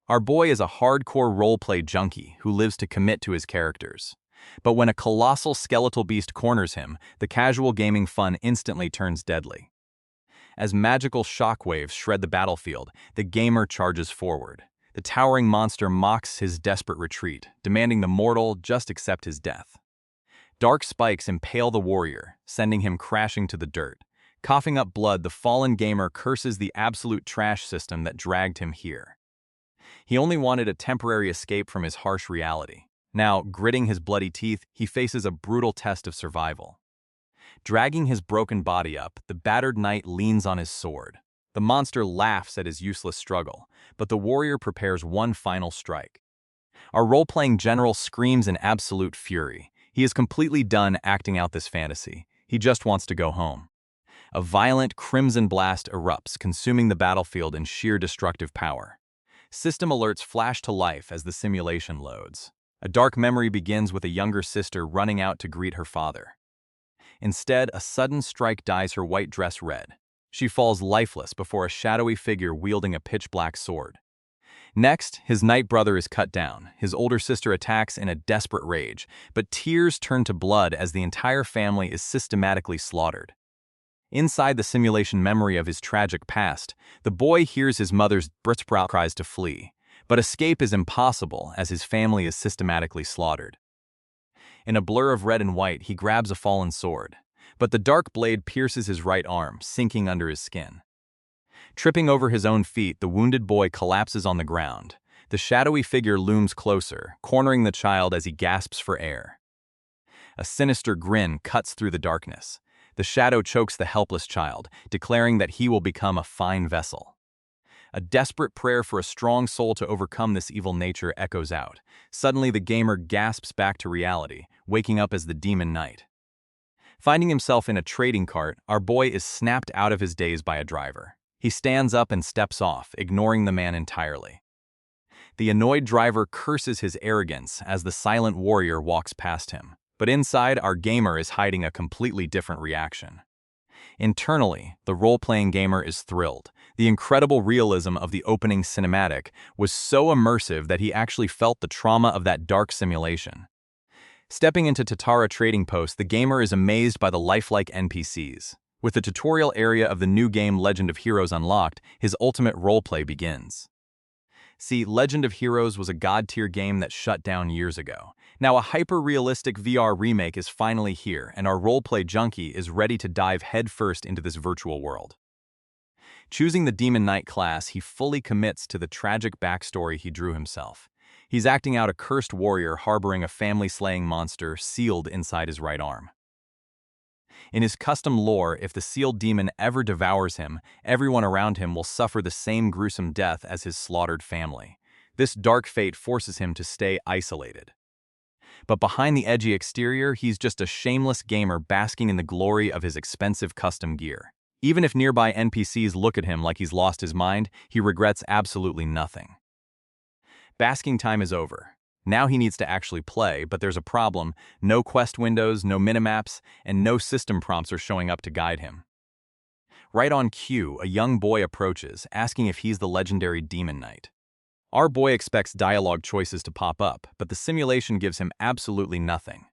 Our boy is a hardcore roleplay junkie who lives to commit to his characters. But when a colossal skeletal beast corners him, the casual gaming fun instantly turns deadly. As magical shockwaves shred the battlefield, the gamer charges forward. The towering monster mocks his desperate retreat, demanding the mortal just accept his death. Dark spikes impale the warrior, sending him crashing to the dirt. Coughing up blood, the fallen gamer curses the absolute trash system that dragged him here. He only wanted a temporary escape from his harsh reality. Now, gritting his bloody teeth, he faces a brutal test of survival. Dragging his broken body up, the battered knight leans on his sword. The monster laughs at his useless struggle, but the warrior prepares one final strike. Our role-playing general screams in absolute fury. He is completely done acting out this fantasy. He just wants to go home. A violent crimson blast erupts, consuming the battlefield in sheer destructive power. System alerts flash to life as the simulation loads. A dark memory begins with a younger sister running out to greet her father. Instead, a sudden strike dyes her white dress red. She falls lifeless before a shadowy figure wielding a pitch-black sword. Next, his knight brother is cut down. His older sister attacks in a desperate rage, but tears turn to blood as the entire family is systematically slaughtered. Inside the simulation memory of his tragic past, the boy hears his mother's desperate cries to flee, but escape is impossible as his family is systematically slaughtered. In a blur of red and white, he grabs a fallen sword, but the dark blade pierces his right arm, sinking under his skin. Tripping over his own feet, the wounded boy collapses on the ground. The shadowy figure looms closer, cornering the child as he gasps for air. A sinister grin cuts through the darkness. The shadow chokes the helpless child, declaring that he will become a fine vessel. A desperate prayer for a strong soul to overcome this evil nature echoes out. Suddenly, the gamer gasps back to reality, waking up as the demon knight. Finding himself in a trading cart, our boy is snapped out of his daze by a driver. He stands up and steps off, ignoring the man entirely. The annoyed driver curses his arrogance as the silent warrior walks past him. But inside, our gamer is hiding a completely different reaction. Internally, the role-playing gamer is thrilled. The incredible realism of the opening cinematic was so immersive that he actually felt the trauma of that dark simulation. Stepping into Tatara Trading Post, the gamer is amazed by the lifelike NPCs. With the tutorial area of the new game Legend of Heroes unlocked, his ultimate roleplay begins. See, Legend of Heroes was a god-tier game that shut down years ago. Now a hyper-realistic VR remake is finally here, and our roleplay junkie is ready to dive headfirst into this virtual world. Choosing the Demon Knight class, he fully commits to the tragic backstory he drew himself. He's acting out a cursed warrior harboring a family-slaying monster sealed inside his right arm. In his custom lore, if the sealed demon ever devours him, everyone around him will suffer the same gruesome death as his slaughtered family. This dark fate forces him to stay isolated. But behind the edgy exterior, he's just a shameless gamer basking in the glory of his expensive custom gear. Even if nearby NPCs look at him like he's lost his mind, he regrets absolutely nothing. Basking time is over. Now he needs to actually play, but there's a problem. No quest windows, no minimaps, and no system prompts are showing up to guide him. Right on cue, a young boy approaches, asking if he's the legendary Demon Knight. Our boy expects dialogue choices to pop up, but the simulation gives him absolutely nothing.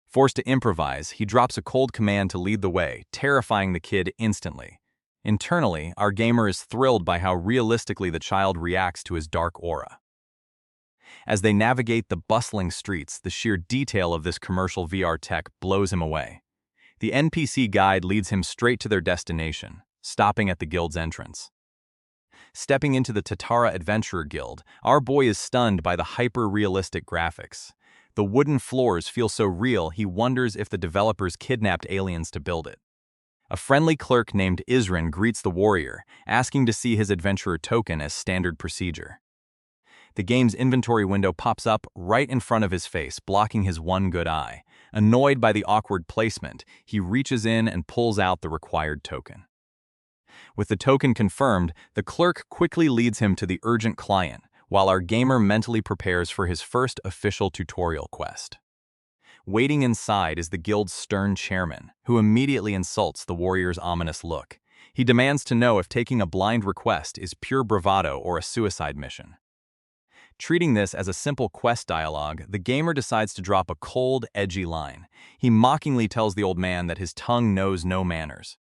Forced to improvise, he drops a cold command to lead the way, terrifying the kid instantly. Internally, our gamer is thrilled by how realistically the child reacts to his dark aura. As they navigate the bustling streets, the sheer detail of this commercial VR tech blows him away. The NPC guide leads him straight to their destination, stopping at the guild's entrance. Stepping into the Tatara Adventurer Guild, our boy is stunned by the hyper-realistic graphics. The wooden floors feel so real, he wonders if the developers kidnapped aliens to build it. A friendly clerk named Isrin greets the warrior, asking to see his adventurer token as standard procedure. The game's inventory window pops up right in front of his face, blocking his one good eye. Annoyed by the awkward placement, he reaches in and pulls out the required token. With the token confirmed, the clerk quickly leads him to the urgent client, while our gamer mentally prepares for his first official tutorial quest. Waiting inside is the guild's stern chairman, who immediately insults the warrior's ominous look. He demands to know if taking a blind request is pure bravado or a suicide mission. Treating this as a simple quest dialogue, the gamer decides to drop a cold, edgy line. He mockingly tells the old man that his tongue knows no manners.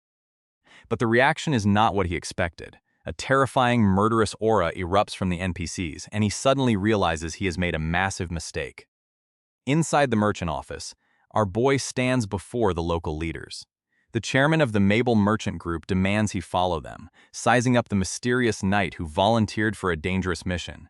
But the reaction is not what he expected. A terrifying, murderous aura erupts from the NPCs, and he suddenly realizes he has made a massive mistake. Inside the merchant office, our boy stands before the local leaders. The chairman of the Mabel Merchant Group demands he follow them, sizing up the mysterious knight who volunteered for a dangerous mission.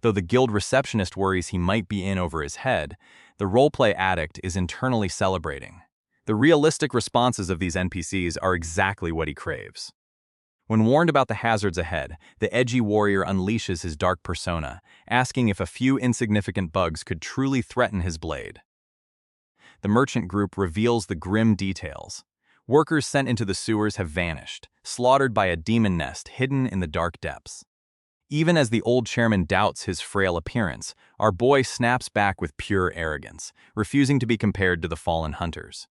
Though the guild receptionist worries he might be in over his head, the roleplay addict is internally celebrating. The realistic responses of these NPCs are exactly what he craves. When warned about the hazards ahead, the edgy warrior unleashes his dark persona, asking if a few insignificant bugs could truly threaten his blade. The merchant group reveals the grim details. Workers sent into the sewers have vanished, slaughtered by a demon nest hidden in the dark depths. Even as the old chairman doubts his frail appearance, our boy snaps back with pure arrogance, refusing to be compared to the fallen hunters.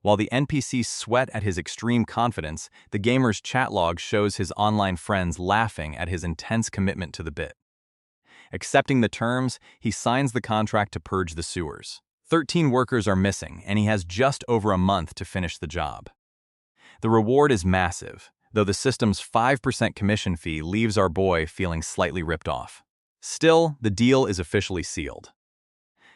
While the NPCs sweat at his extreme confidence, the gamer's chat log shows his online friends laughing at his intense commitment to the bit. Accepting the terms, he signs the contract to purge the sewers. 13 workers are missing, and he has just over a month to finish the job. The reward is massive, though the system's 5% commission fee leaves our boy feeling slightly ripped off. Still, the deal is officially sealed.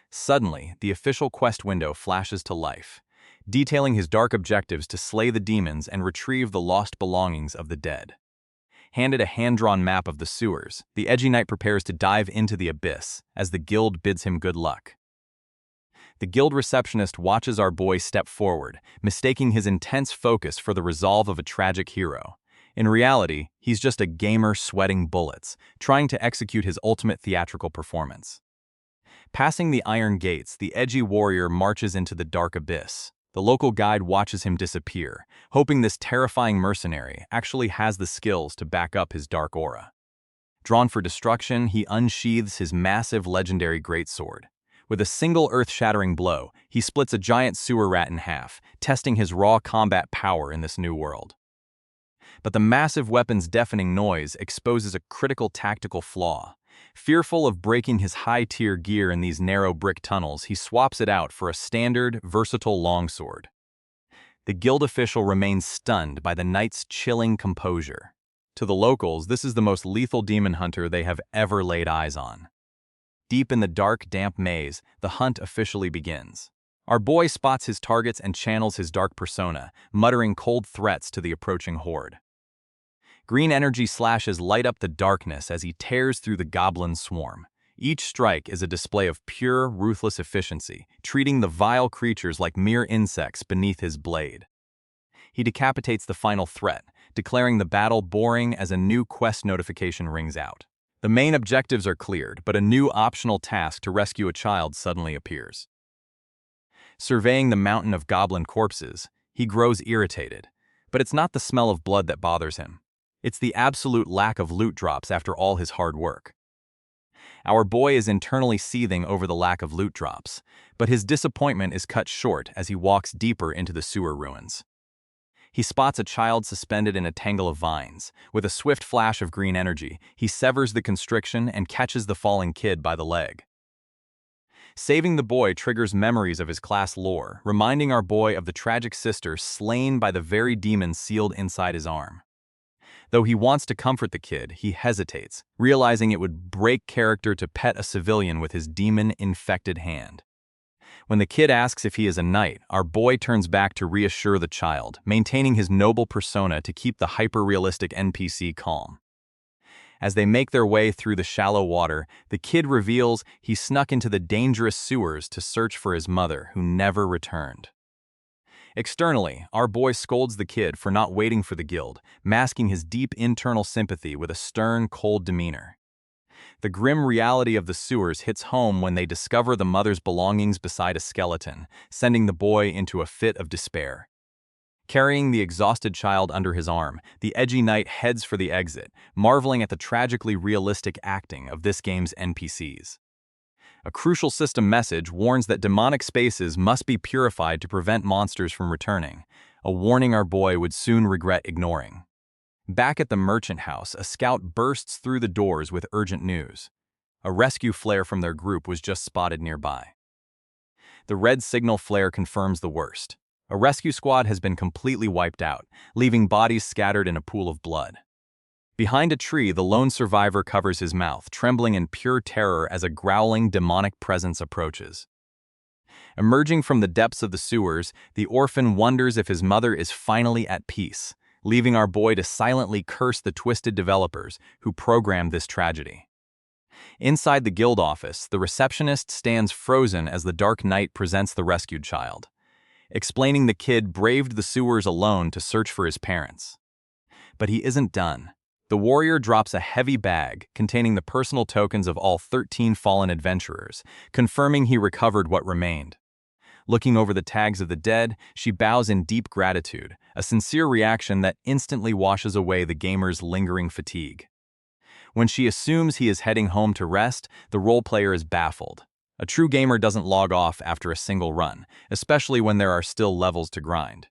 Suddenly, the official quest window flashes to life, detailing his dark objectives to slay the demons and retrieve the lost belongings of the dead. Handed a hand-drawn map of the sewers, the edgy knight prepares to dive into the abyss as the guild bids him good luck. The guild receptionist watches our boy step forward, mistaking his intense focus for the resolve of a tragic hero. In reality, he's just a gamer sweating bullets, trying to execute his ultimate theatrical performance. Passing the iron gates, the edgy warrior marches into the dark abyss. The local guide watches him disappear, hoping this terrifying mercenary actually has the skills to back up his dark aura. Drawn for destruction, he unsheathes his massive legendary greatsword. With a single earth-shattering blow, he splits a giant sewer rat in half, testing his raw combat power in this new world. But the massive weapon's deafening noise exposes a critical tactical flaw. Fearful of breaking his high-tier gear in these narrow brick tunnels, he swaps it out for a standard, versatile longsword. The guild official remains stunned by the knight's chilling composure. To the locals, this is the most lethal demon hunter they have ever laid eyes on. Deep in the dark, damp maze, the hunt officially begins. Our boy spots his targets and channels his dark persona, muttering cold threats to the approaching horde. Green energy slashes light up the darkness as he tears through the goblin swarm. Each strike is a display of pure, ruthless efficiency, treating the vile creatures like mere insects beneath his blade. He decapitates the final threat, declaring the battle boring as a new quest notification rings out. The main objectives are cleared, but a new optional task to rescue a child suddenly appears. Surveying the mountain of goblin corpses, he grows irritated. But it's not the smell of blood that bothers him. It's the absolute lack of loot drops after all his hard work. Our boy is internally seething over the lack of loot drops, but his disappointment is cut short as he walks deeper into the sewer ruins. He spots a child suspended in a tangle of vines. With a swift flash of green energy, he severs the constriction and catches the falling kid by the leg. Saving the boy triggers memories of his class lore, reminding our boy of the tragic sister slain by the very demon sealed inside his arm. Though he wants to comfort the kid, he hesitates, realizing it would break character to pet a civilian with his demon-infected hand. When the kid asks if he is a knight, our boy turns back to reassure the child, maintaining his noble persona to keep the hyper-realistic NPC calm. As they make their way through the shallow water, the kid reveals he snuck into the dangerous sewers to search for his mother, who never returned. Externally, our boy scolds the kid for not waiting for the guild, masking his deep internal sympathy with a stern, cold demeanor. The grim reality of the sewers hits home when they discover the mother's belongings beside a skeleton, sending the boy into a fit of despair. Carrying the exhausted child under his arm, the edgy knight heads for the exit, marveling at the tragically realistic acting of this game's NPCs. A crucial system message warns that demonic spaces must be purified to prevent monsters from returning, a warning our boy would soon regret ignoring. Back at the merchant house, a scout bursts through the doors with urgent news. A rescue flare from their group was just spotted nearby. The red signal flare confirms the worst. A rescue squad has been completely wiped out, leaving bodies scattered in a pool of blood. Behind a tree, the lone survivor covers his mouth, trembling in pure terror as a growling, demonic presence approaches. Emerging from the depths of the sewers, the orphan wonders if his mother is finally at peace, leaving our boy to silently curse the twisted developers who programmed this tragedy. Inside the guild office, the receptionist stands frozen as the dark night presents the rescued child, explaining the kid braved the sewers alone to search for his parents. But he isn't done. The warrior drops a heavy bag containing the personal tokens of all 13 fallen adventurers, confirming he recovered what remained. Looking over the tags of the dead, she bows in deep gratitude, a sincere reaction that instantly washes away the gamer's lingering fatigue. When she assumes he is heading home to rest, the role player is baffled. A true gamer doesn't log off after a single run, especially when there are still levels to grind.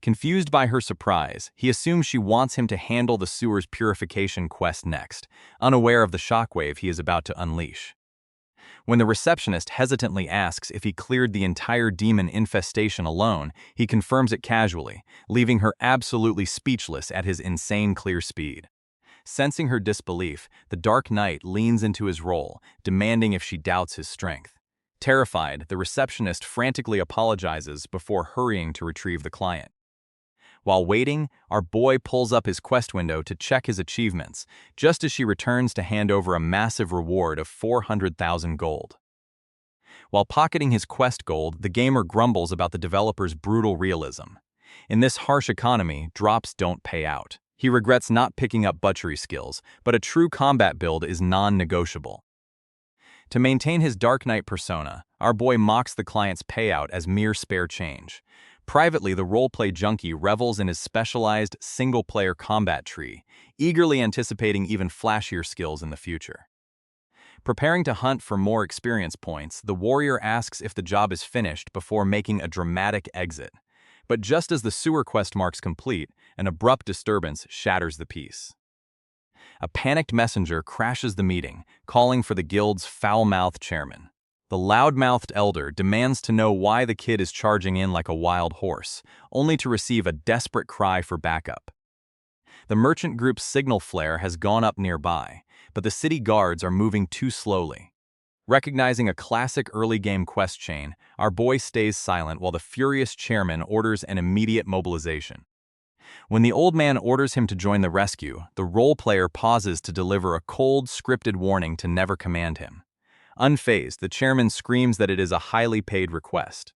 Confused by her surprise, he assumes she wants him to handle the sewer's purification quest next, unaware of the shockwave he is about to unleash. When the receptionist hesitantly asks if he cleared the entire demon infestation alone, he confirms it casually, leaving her absolutely speechless at his insane clear speed. Sensing her disbelief, the Dark Knight leans into his role, demanding if she doubts his strength. Terrified, the receptionist frantically apologizes before hurrying to retrieve the client. While waiting, our boy pulls up his quest window to check his achievements, just as she returns to hand over a massive reward of 400,000 gold. While pocketing his quest gold, the gamer grumbles about the developer's brutal realism. In this harsh economy, drops don't pay out. He regrets not picking up butchery skills, but a true combat build is non-negotiable. To maintain his Dark Knight persona, our boy mocks the client's payout as mere spare change. Privately, the roleplay junkie revels in his specialized single-player combat tree, eagerly anticipating even flashier skills in the future. Preparing to hunt for more experience points, the warrior asks if the job is finished before making a dramatic exit. But just as the sewer quest marks complete, an abrupt disturbance shatters the peace. A panicked messenger crashes the meeting, calling for the guild's foul-mouthed chairman. The loud-mouthed elder demands to know why the kid is charging in like a wild horse, only to receive a desperate cry for backup. The merchant group's signal flare has gone up nearby, but the city guards are moving too slowly. Recognizing a classic early-game quest chain, our boy stays silent while the furious chairman orders an immediate mobilization. When the old man orders him to join the rescue, the role player pauses to deliver a cold, scripted warning to never command him. Unfazed, the chairman screams that it is a highly paid request.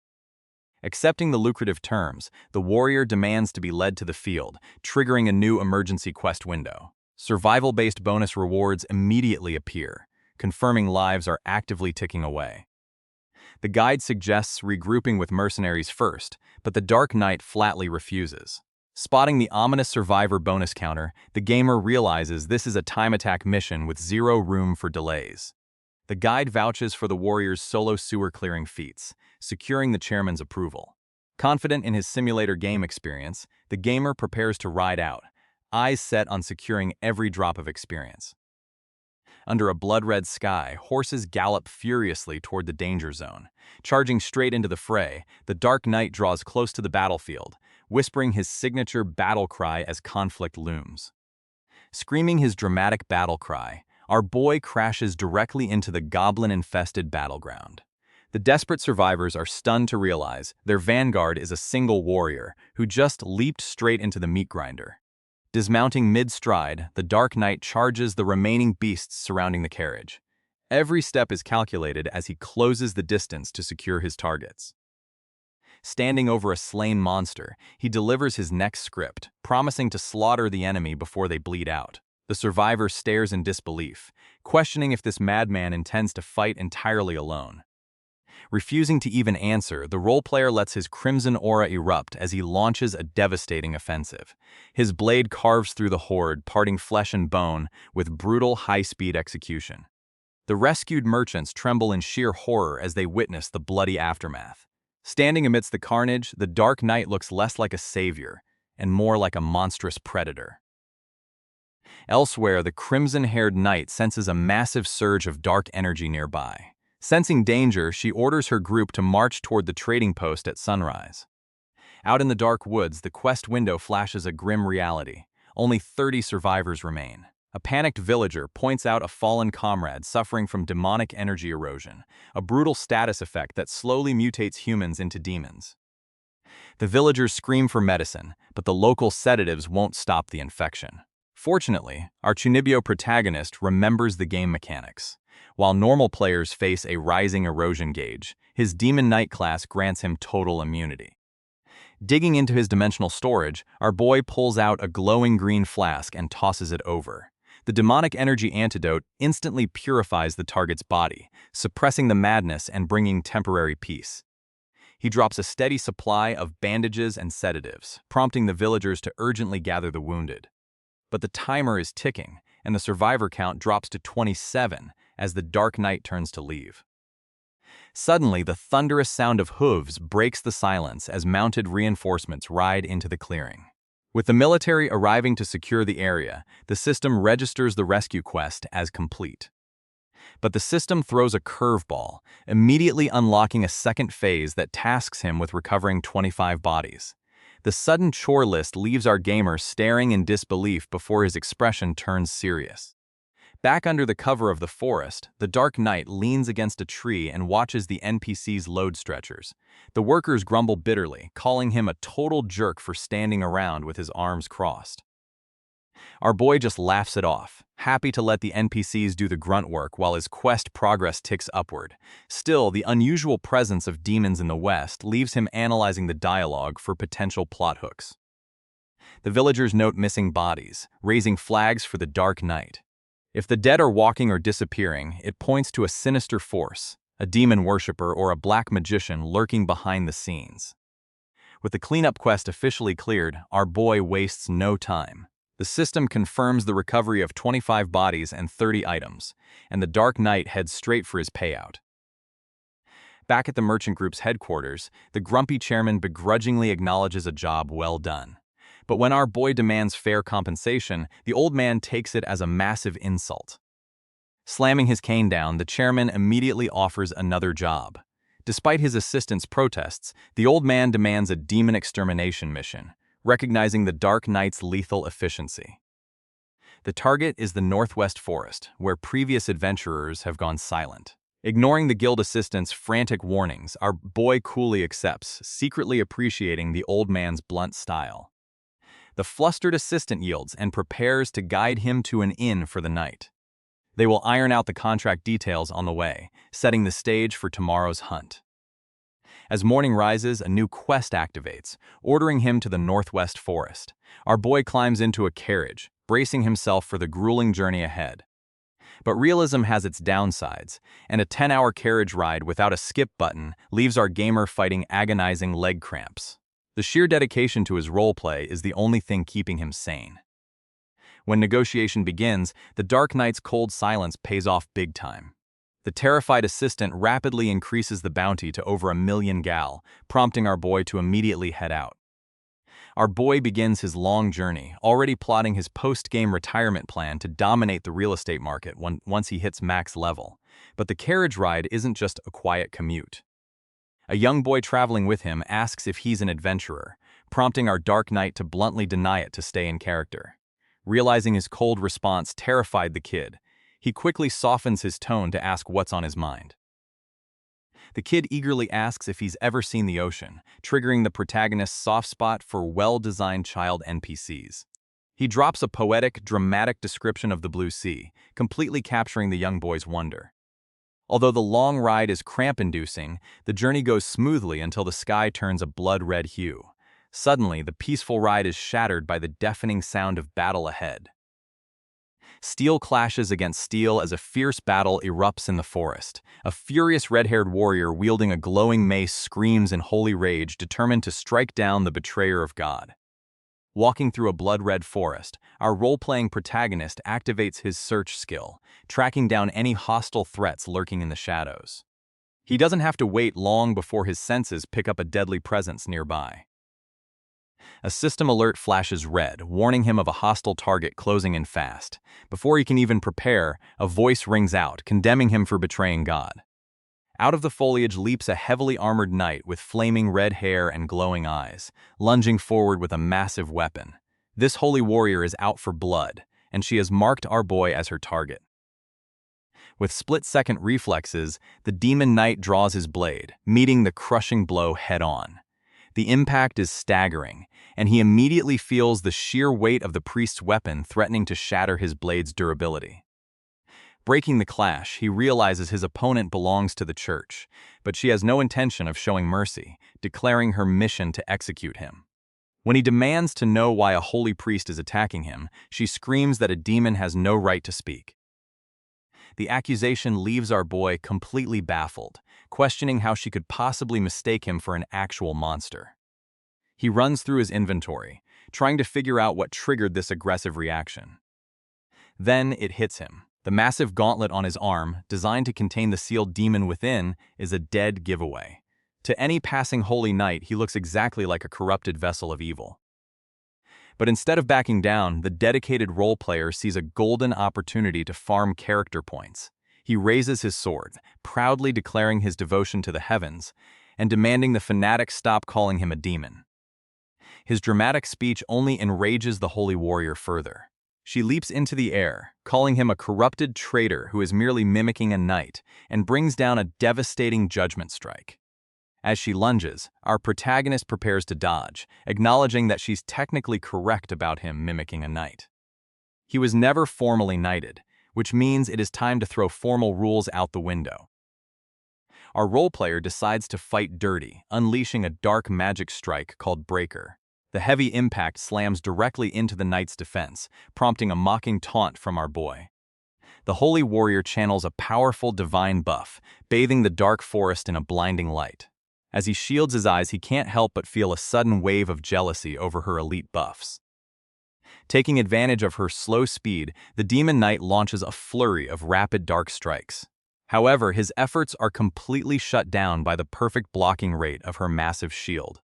Accepting the lucrative terms, the warrior demands to be led to the field, triggering a new emergency quest window. Survival-based bonus rewards immediately appear, confirming lives are actively ticking away. The guide suggests regrouping with mercenaries first, but the Dark Knight flatly refuses. Spotting the ominous survivor bonus counter, the gamer realizes this is a time attack mission with zero room for delays. The guide vouches for the warrior's solo sewer clearing feats, securing the chairman's approval. Confident in his simulator game experience, the gamer prepares to ride out, eyes set on securing every drop of experience. Under a blood-red sky, horses gallop furiously toward the danger zone. Charging straight into the fray, the Dark Knight draws close to the battlefield, whispering his signature battle cry as conflict looms. Screaming his dramatic battle cry, our boy crashes directly into the goblin-infested battleground. The desperate survivors are stunned to realize their vanguard is a single warrior who just leaped straight into the meat grinder. Dismounting mid-stride, the Dark Knight charges the remaining beasts surrounding the carriage. Every step is calculated as he closes the distance to secure his targets. Standing over a slain monster, he delivers his next script, promising to slaughter the enemy before they bleed out. The survivor stares in disbelief, questioning if this madman intends to fight entirely alone. Refusing to even answer, the role player lets his crimson aura erupt as he launches a devastating offensive. His blade carves through the horde, parting flesh and bone with brutal, high-speed execution. The rescued merchants tremble in sheer horror as they witness the bloody aftermath. Standing amidst the carnage, the Dark Knight looks less like a savior and more like a monstrous predator. Elsewhere, the crimson-haired knight senses a massive surge of dark energy nearby. Sensing danger, she orders her group to march toward the trading post at sunrise. Out in the dark woods, the quest window flashes a grim reality. Only 30 survivors remain. A panicked villager points out a fallen comrade suffering from demonic energy erosion, a brutal status effect that slowly mutates humans into demons. The villagers scream for medicine, but the local sedatives won't stop the infection. Fortunately, our Chunibyo protagonist remembers the game mechanics. While normal players face a rising erosion gauge, his Demon Knight class grants him total immunity. Digging into his dimensional storage, our boy pulls out a glowing green flask and tosses it over. The demonic energy antidote instantly purifies the target's body, suppressing the madness and bringing temporary peace. He drops a steady supply of bandages and sedatives, prompting the villagers to urgently gather the wounded. But the timer is ticking, and the survivor count drops to 27 as the Dark Knight turns to leave. Suddenly, the thunderous sound of hooves breaks the silence as mounted reinforcements ride into the clearing. With the military arriving to secure the area, the system registers the rescue quest as complete. But the system throws a curveball, immediately unlocking a second phase that tasks him with recovering 25 bodies. The sudden chore list leaves our gamer staring in disbelief before his expression turns serious. Back under the cover of the forest, the Dark Knight leans against a tree and watches the NPCs load stretchers. The workers grumble bitterly, calling him a total jerk for standing around with his arms crossed. Our boy just laughs it off, happy to let the NPCs do the grunt work while his quest progress ticks upward. Still, the unusual presence of demons in the West leaves him analyzing the dialogue for potential plot hooks. The villagers note missing bodies, raising flags for the Dark Knight. If the dead are walking or disappearing, it points to a sinister force, a demon worshipper or a black magician lurking behind the scenes. With the cleanup quest officially cleared, our boy wastes no time. The system confirms the recovery of 25 bodies and 30 items, and the Dark Knight heads straight for his payout. Back at the merchant group's headquarters, the grumpy chairman begrudgingly acknowledges a job well done. But when our boy demands fair compensation, the old man takes it as a massive insult. Slamming his cane down, the chairman immediately offers another job. Despite his assistant's protests, the old man demands a demon extermination mission, recognizing the Dark Knight's lethal efficiency. The target is the Northwest Forest, where previous adventurers have gone silent. Ignoring the guild assistant's frantic warnings, our boy coolly accepts, secretly appreciating the old man's blunt style. The flustered assistant yields and prepares to guide him to an inn for the night. They will iron out the contract details on the way, setting the stage for tomorrow's hunt. As morning rises, a new quest activates, ordering him to the Northwest Forest. Our boy climbs into a carriage, bracing himself for the grueling journey ahead. But realism has its downsides, and a 10-hour carriage ride without a skip button leaves our gamer fighting agonizing leg cramps. The sheer dedication to his roleplay is the only thing keeping him sane. When negotiation begins, the Dark Knight's cold silence pays off big time. The terrified assistant rapidly increases the bounty to over 1 million gal, prompting our boy to immediately head out. Our boy begins his long journey, already plotting his post-game retirement plan to dominate the real estate market once he hits max level. But the carriage ride isn't just a quiet commute. A young boy traveling with him asks if he's an adventurer, prompting our Dark Knight to bluntly deny it to stay in character. Realizing his cold response terrified the kid, he quickly softens his tone to ask what's on his mind. The kid eagerly asks if he's ever seen the ocean, triggering the protagonist's soft spot for well-designed child NPCs. He drops a poetic, dramatic description of the blue sea, completely capturing the young boy's wonder. Although the long ride is cramp-inducing, the journey goes smoothly until the sky turns a blood-red hue. Suddenly, the peaceful ride is shattered by the deafening sound of battle ahead. Steel clashes against steel as a fierce battle erupts in the forest. A furious red-haired warrior wielding a glowing mace screams in holy rage, determined to strike down the betrayer of God. Walking through a blood-red forest, our role-playing protagonist activates his search skill, tracking down any hostile threats lurking in the shadows. He doesn't have to wait long before his senses pick up a deadly presence nearby. A system alert flashes red, warning him of a hostile target closing in fast. Before he can even prepare, a voice rings out, condemning him for betraying God. Out of the foliage leaps a heavily armored knight with flaming red hair and glowing eyes, lunging forward with a massive weapon. This holy warrior is out for blood, and she has marked our boy as her target. With split-second reflexes, the demon knight draws his blade, meeting the crushing blow head-on. The impact is staggering, and he immediately feels the sheer weight of the priest's weapon threatening to shatter his blade's durability. Breaking the clash, he realizes his opponent belongs to the church, but she has no intention of showing mercy, declaring her mission to execute him. When he demands to know why a holy priest is attacking him, she screams that a demon has no right to speak. The accusation leaves our boy completely baffled, questioning how she could possibly mistake him for an actual monster. He runs through his inventory, trying to figure out what triggered this aggressive reaction. Then it hits him. The massive gauntlet on his arm, designed to contain the sealed demon within, is a dead giveaway. To any passing holy knight, he looks exactly like a corrupted vessel of evil. But instead of backing down, the dedicated role player sees a golden opportunity to farm character points. He raises his sword, proudly declaring his devotion to the heavens, and demanding the fanatic stop calling him a demon. His dramatic speech only enrages the holy warrior further. She leaps into the air, calling him a corrupted traitor who is merely mimicking a knight, and brings down a devastating judgment strike. As she lunges, our protagonist prepares to dodge, acknowledging that she's technically correct about him mimicking a knight. He was never formally knighted, which means it is time to throw formal rules out the window. Our role player decides to fight dirty, unleashing a dark magic strike called Breaker. The heavy impact slams directly into the knight's defense, prompting a mocking taunt from our boy. The holy warrior channels a powerful divine buff, bathing the dark forest in a blinding light. As he shields his eyes, he can't help but feel a sudden wave of jealousy over her elite buffs. Taking advantage of her slow speed, the demon knight launches a flurry of rapid dark strikes. However, his efforts are completely shut down by the perfect blocking rate of her massive shield.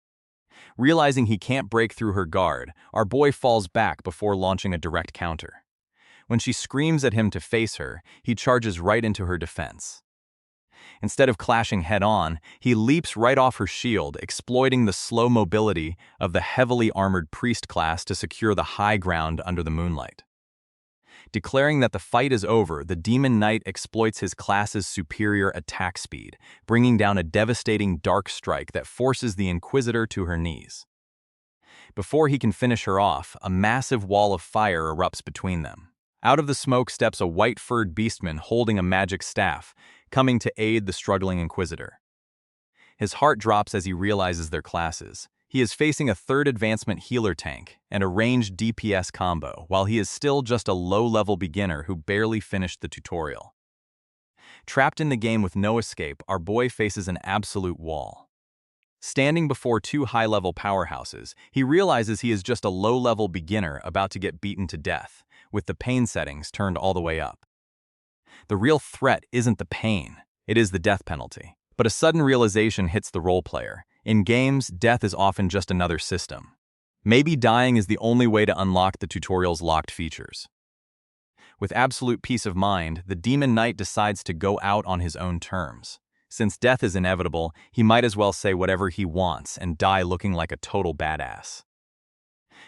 Realizing he can't break through her guard, our boy falls back before launching a direct counter. When she screams at him to face her, he charges right into her defense. Instead of clashing head-on, he leaps right off her shield, exploiting the slow mobility of the heavily armored priest class to secure the high ground under the moonlight. Declaring that the fight is over, the demon knight exploits his class's superior attack speed, bringing down a devastating dark strike that forces the Inquisitor to her knees. Before he can finish her off, a massive wall of fire erupts between them. Out of the smoke steps a white-furred beastman holding a magic staff, coming to aid the struggling Inquisitor. His heart drops as he realizes their classes. He is facing a third advancement healer tank and a ranged DPS combo, while he is still just a low-level beginner who barely finished the tutorial. Trapped in the game with no escape, our boy faces an absolute wall. Standing before two high-level powerhouses, he realizes he is just a low-level beginner about to get beaten to death, with the pain settings turned all the way up. The real threat isn't the pain, it is the death penalty. But a sudden realization hits the role player. In games, death is often just another system. Maybe dying is the only way to unlock the tutorial's locked features. With absolute peace of mind, the demon knight decides to go out on his own terms. Since death is inevitable, he might as well say whatever he wants and die looking like a total badass.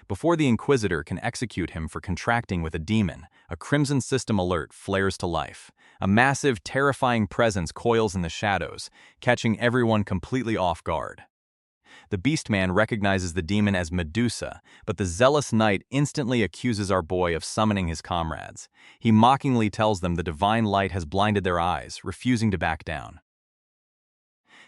Before the Inquisitor can execute him for contracting with a demon, a Crimson System alert flares to life. A massive, terrifying presence coils in the shadows, catching everyone completely off guard. The Beastman recognizes the demon as Medusa, but the zealous knight instantly accuses our boy of summoning his comrades. He mockingly tells them the divine light has blinded their eyes, refusing to back down.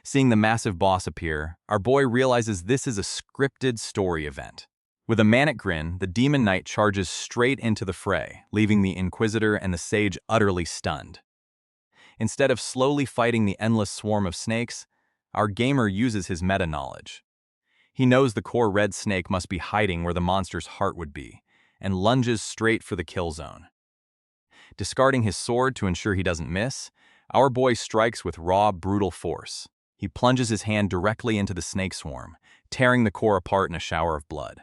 Seeing the massive boss appear, our boy realizes this is a scripted story event. With a manic grin, the demon knight charges straight into the fray, leaving the Inquisitor and the sage utterly stunned. Instead of slowly fighting the endless swarm of snakes, our gamer uses his meta-knowledge. He knows the core red snake must be hiding where the monster's heart would be, and lunges straight for the kill zone. Discarding his sword to ensure he doesn't miss, our boy strikes with raw, brutal force. He plunges his hand directly into the snake swarm, tearing the core apart in a shower of blood.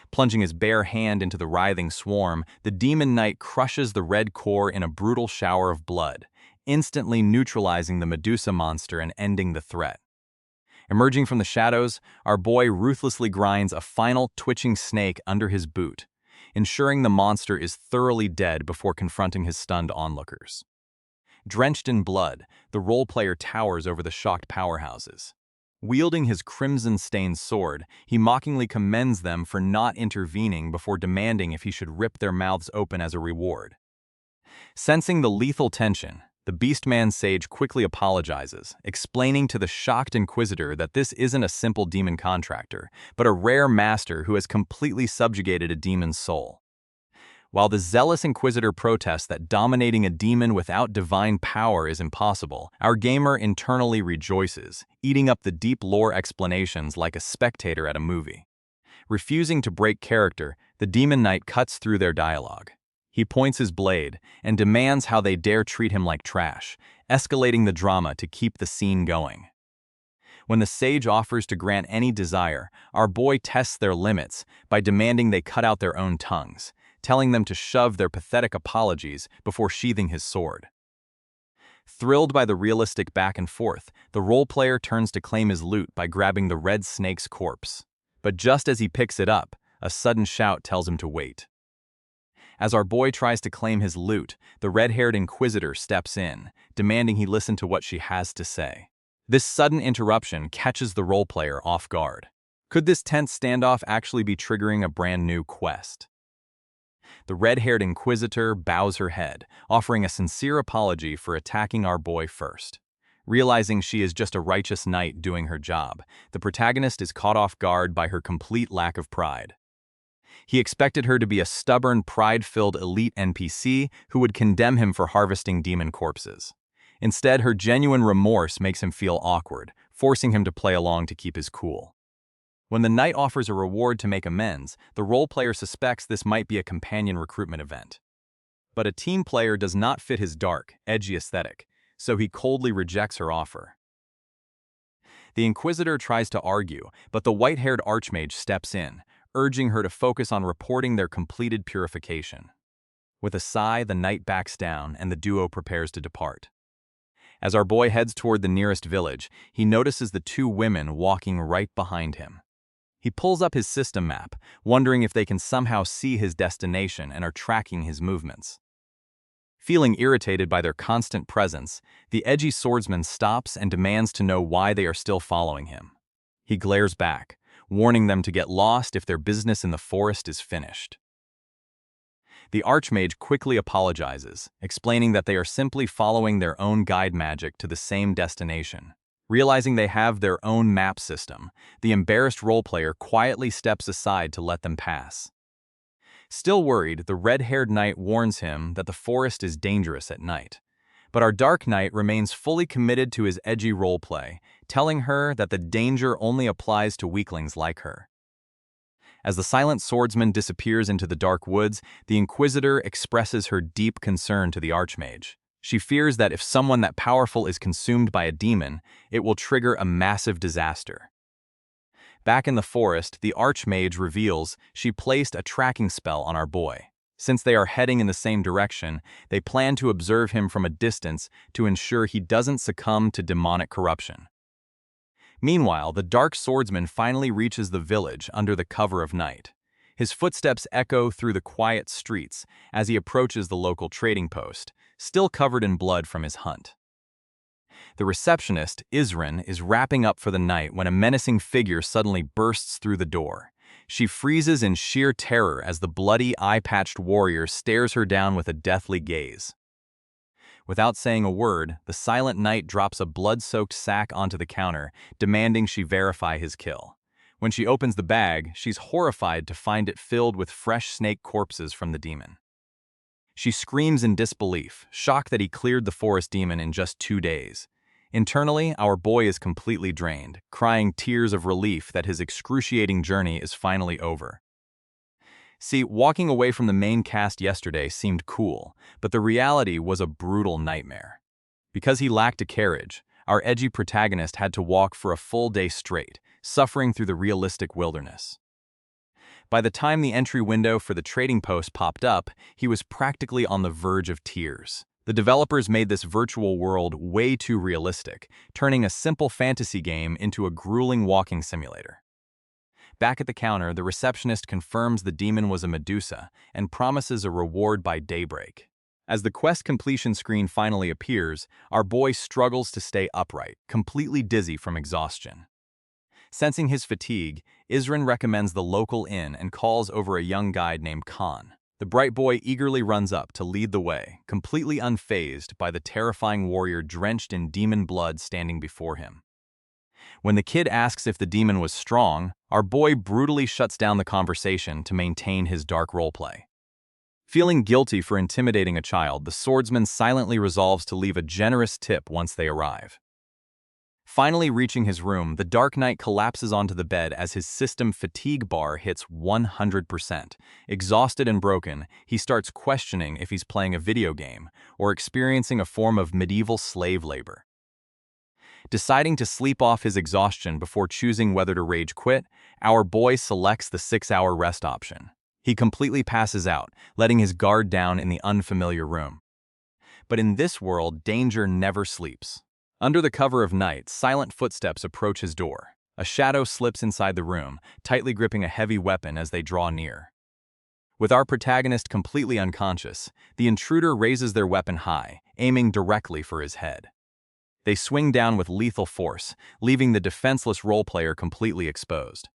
Plunging his bare hand into the writhing swarm, the demon knight crushes the red core in a brutal shower of blood, instantly neutralizing the Medusa monster and ending the threat. Emerging from the shadows, our boy ruthlessly grinds a final twitching snake under his boot, ensuring the monster is thoroughly dead before confronting his stunned onlookers. Drenched in blood, the role-player towers over the shocked powerhouses. Wielding his crimson-stained sword, he mockingly commends them for not intervening before demanding if he should rip their mouths open as a reward. Sensing the lethal tension, the Beastman sage quickly apologizes, explaining to the shocked Inquisitor that this isn't a simple demon contractor, but a rare master who has completely subjugated a demon's soul. While the zealous Inquisitor protests that dominating a demon without divine power is impossible, our gamer internally rejoices, eating up the deep lore explanations like a spectator at a movie. Refusing to break character, the Demon Knight cuts through their dialogue. He points his blade and demands how they dare treat him like trash, escalating the drama to keep the scene going. When the sage offers to grant any desire, our boy tests their limits by demanding they cut out their own tongues, telling them to shove their pathetic apologies before sheathing his sword. Thrilled by the realistic back and forth, the role-player turns to claim his loot by grabbing the red snake's corpse. But just as he picks it up, a sudden shout tells him to wait. As our boy tries to claim his loot, the red-haired Inquisitor steps in, demanding he listen to what she has to say. This sudden interruption catches the role-player off guard. Could this tense standoff actually be triggering a brand new quest? The red-haired Inquisitor bows her head, offering a sincere apology for attacking our boy first. Realizing she is just a righteous knight doing her job, the protagonist is caught off guard by her complete lack of pride. He expected her to be a stubborn, pride-filled elite NPC who would condemn him for harvesting demon corpses. Instead, her genuine remorse makes him feel awkward, forcing him to play along to keep his cool. When the knight offers a reward to make amends, the role-player suspects this might be a companion recruitment event. But a team player does not fit his dark, edgy aesthetic, so he coldly rejects her offer. The Inquisitor tries to argue, but the white-haired archmage steps in, urging her to focus on reporting their completed purification. With a sigh, the knight backs down and the duo prepares to depart. As our boy heads toward the nearest village, he notices the two women walking right behind him. He pulls up his system map, wondering if they can somehow see his destination and are tracking his movements. Feeling irritated by their constant presence, the edgy swordsman stops and demands to know why they are still following him. He glares back, warning them to get lost if their business in the forest is finished. The Archmage quickly apologizes, explaining that they are simply following their own guide magic to the same destination. Realizing they have their own map system, the embarrassed role-player quietly steps aside to let them pass. Still worried, the red-haired knight warns him that the forest is dangerous at night. But our dark knight remains fully committed to his edgy roleplay, telling her that the danger only applies to weaklings like her. As the silent swordsman disappears into the dark woods, the Inquisitor expresses her deep concern to the Archmage. She fears that if someone that powerful is consumed by a demon, it will trigger a massive disaster. Back in the forest, the Archmage reveals she placed a tracking spell on our boy. Since they are heading in the same direction, they plan to observe him from a distance to ensure he doesn't succumb to demonic corruption. Meanwhile, the dark swordsman finally reaches the village under the cover of night. His footsteps echo through the quiet streets as he approaches the local trading post, still covered in blood from his hunt. The receptionist, Isrin, is wrapping up for the night when a menacing figure suddenly bursts through the door. She freezes in sheer terror as the bloody, eye-patched warrior stares her down with a deathly gaze. Without saying a word, the silent knight drops a blood-soaked sack onto the counter, demanding she verify his kill. When she opens the bag, she's horrified to find it filled with fresh snake corpses from the demon. She screams in disbelief, shocked that he cleared the forest demon in just 2 days. Internally, our boy is completely drained, crying tears of relief that his excruciating journey is finally over. See, walking away from the main cast yesterday seemed cool, but the reality was a brutal nightmare. Because he lacked a carriage, our edgy protagonist had to walk for a full day straight, suffering through the realistic wilderness. By the time the entry window for the trading post popped up, he was practically on the verge of tears. The developers made this virtual world way too realistic, turning a simple fantasy game into a grueling walking simulator. Back at the counter, the receptionist confirms the demon was a Medusa and promises a reward by daybreak. As the quest completion screen finally appears, our boy struggles to stay upright, completely dizzy from exhaustion. Sensing his fatigue, Isrin recommends the local inn and calls over a young guide named Khan. The bright boy eagerly runs up to lead the way, completely unfazed by the terrifying warrior drenched in demon blood standing before him. When the kid asks if the demon was strong, our boy brutally shuts down the conversation to maintain his dark roleplay. Feeling guilty for intimidating a child, the swordsman silently resolves to leave a generous tip once they arrive. Finally reaching his room, the Dark Knight collapses onto the bed as his system fatigue bar hits 100%. Exhausted and broken, he starts questioning if he's playing a video game or experiencing a form of medieval slave labor. Deciding to sleep off his exhaustion before choosing whether to rage quit, our boy selects the 6-hour rest option. He completely passes out, letting his guard down in the unfamiliar room. But in this world, danger never sleeps. Under the cover of night, silent footsteps approach his door. A shadow slips inside the room, tightly gripping a heavy weapon as they draw near. With our protagonist completely unconscious, the intruder raises their weapon high, aiming directly for his head. They swing down with lethal force, leaving the defenseless roleplayer completely exposed.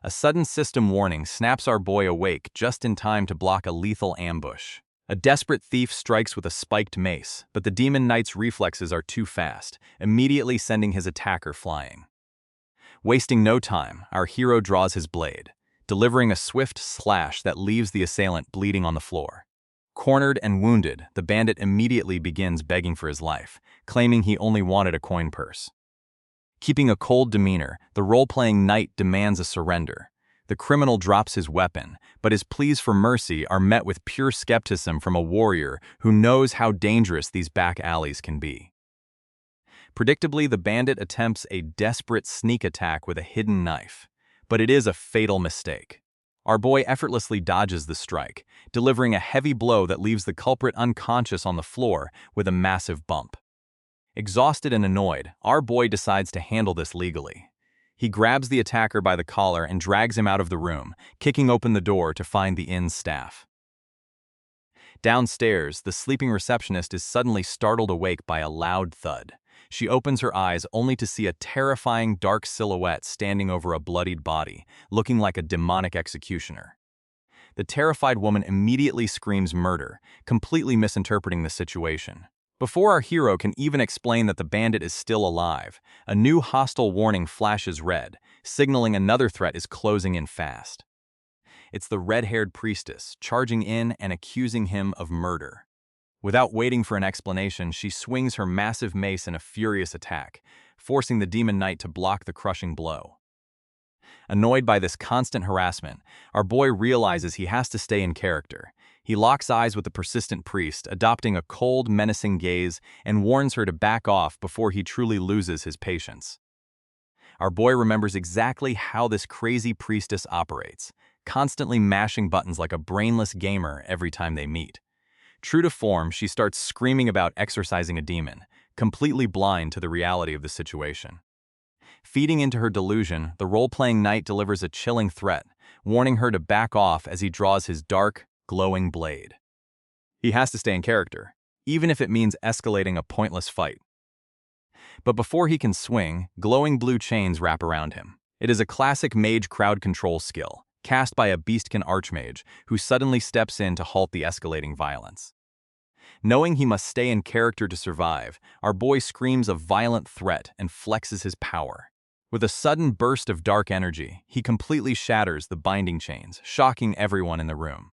A sudden system warning snaps our boy awake just in time to block a lethal ambush. A desperate thief strikes with a spiked mace, but the Demon Knight's reflexes are too fast, immediately sending his attacker flying. Wasting no time, our hero draws his blade, delivering a swift slash that leaves the assailant bleeding on the floor. Cornered and wounded, the bandit immediately begins begging for his life, claiming he only wanted a coin purse. Keeping a cold demeanor, the role-playing knight demands a surrender. The criminal drops his weapon, but his pleas for mercy are met with pure skepticism from a warrior who knows how dangerous these back alleys can be. Predictably, the bandit attempts a desperate sneak attack with a hidden knife, but it is a fatal mistake. Our boy effortlessly dodges the strike, delivering a heavy blow that leaves the culprit unconscious on the floor with a massive bump. Exhausted and annoyed, our boy decides to handle this legally. He grabs the attacker by the collar and drags him out of the room, kicking open the door to find the inn's staff. Downstairs, the sleeping receptionist is suddenly startled awake by a loud thud. She opens her eyes only to see a terrifying dark silhouette standing over a bloodied body, looking like a demonic executioner. The terrified woman immediately screams murder, completely misinterpreting the situation. Before our hero can even explain that the bandit is still alive, a new hostile warning flashes red, signaling another threat is closing in fast. It's the red-haired priestess, charging in and accusing him of murder. Without waiting for an explanation, she swings her massive mace in a furious attack, forcing the demon knight to block the crushing blow. Annoyed by this constant harassment, our boy realizes he has to stay in character. He locks eyes with the persistent priest, adopting a cold, menacing gaze, and warns her to back off before he truly loses his patience. Our boy remembers exactly how this crazy priestess operates, constantly mashing buttons like a brainless gamer every time they meet. True to form, she starts screaming about exorcising a demon, completely blind to the reality of the situation. Feeding into her delusion, the role-playing knight delivers a chilling threat, warning her to back off as he draws his dark, glowing blade. He has to stay in character, even if it means escalating a pointless fight. But before he can swing, glowing blue chains wrap around him. It is a classic mage crowd control skill, cast by a beastkin archmage who suddenly steps in to halt the escalating violence. Knowing he must stay in character to survive, our boy screams a violent threat and flexes his power. With a sudden burst of dark energy, he completely shatters the binding chains, shocking everyone in the room.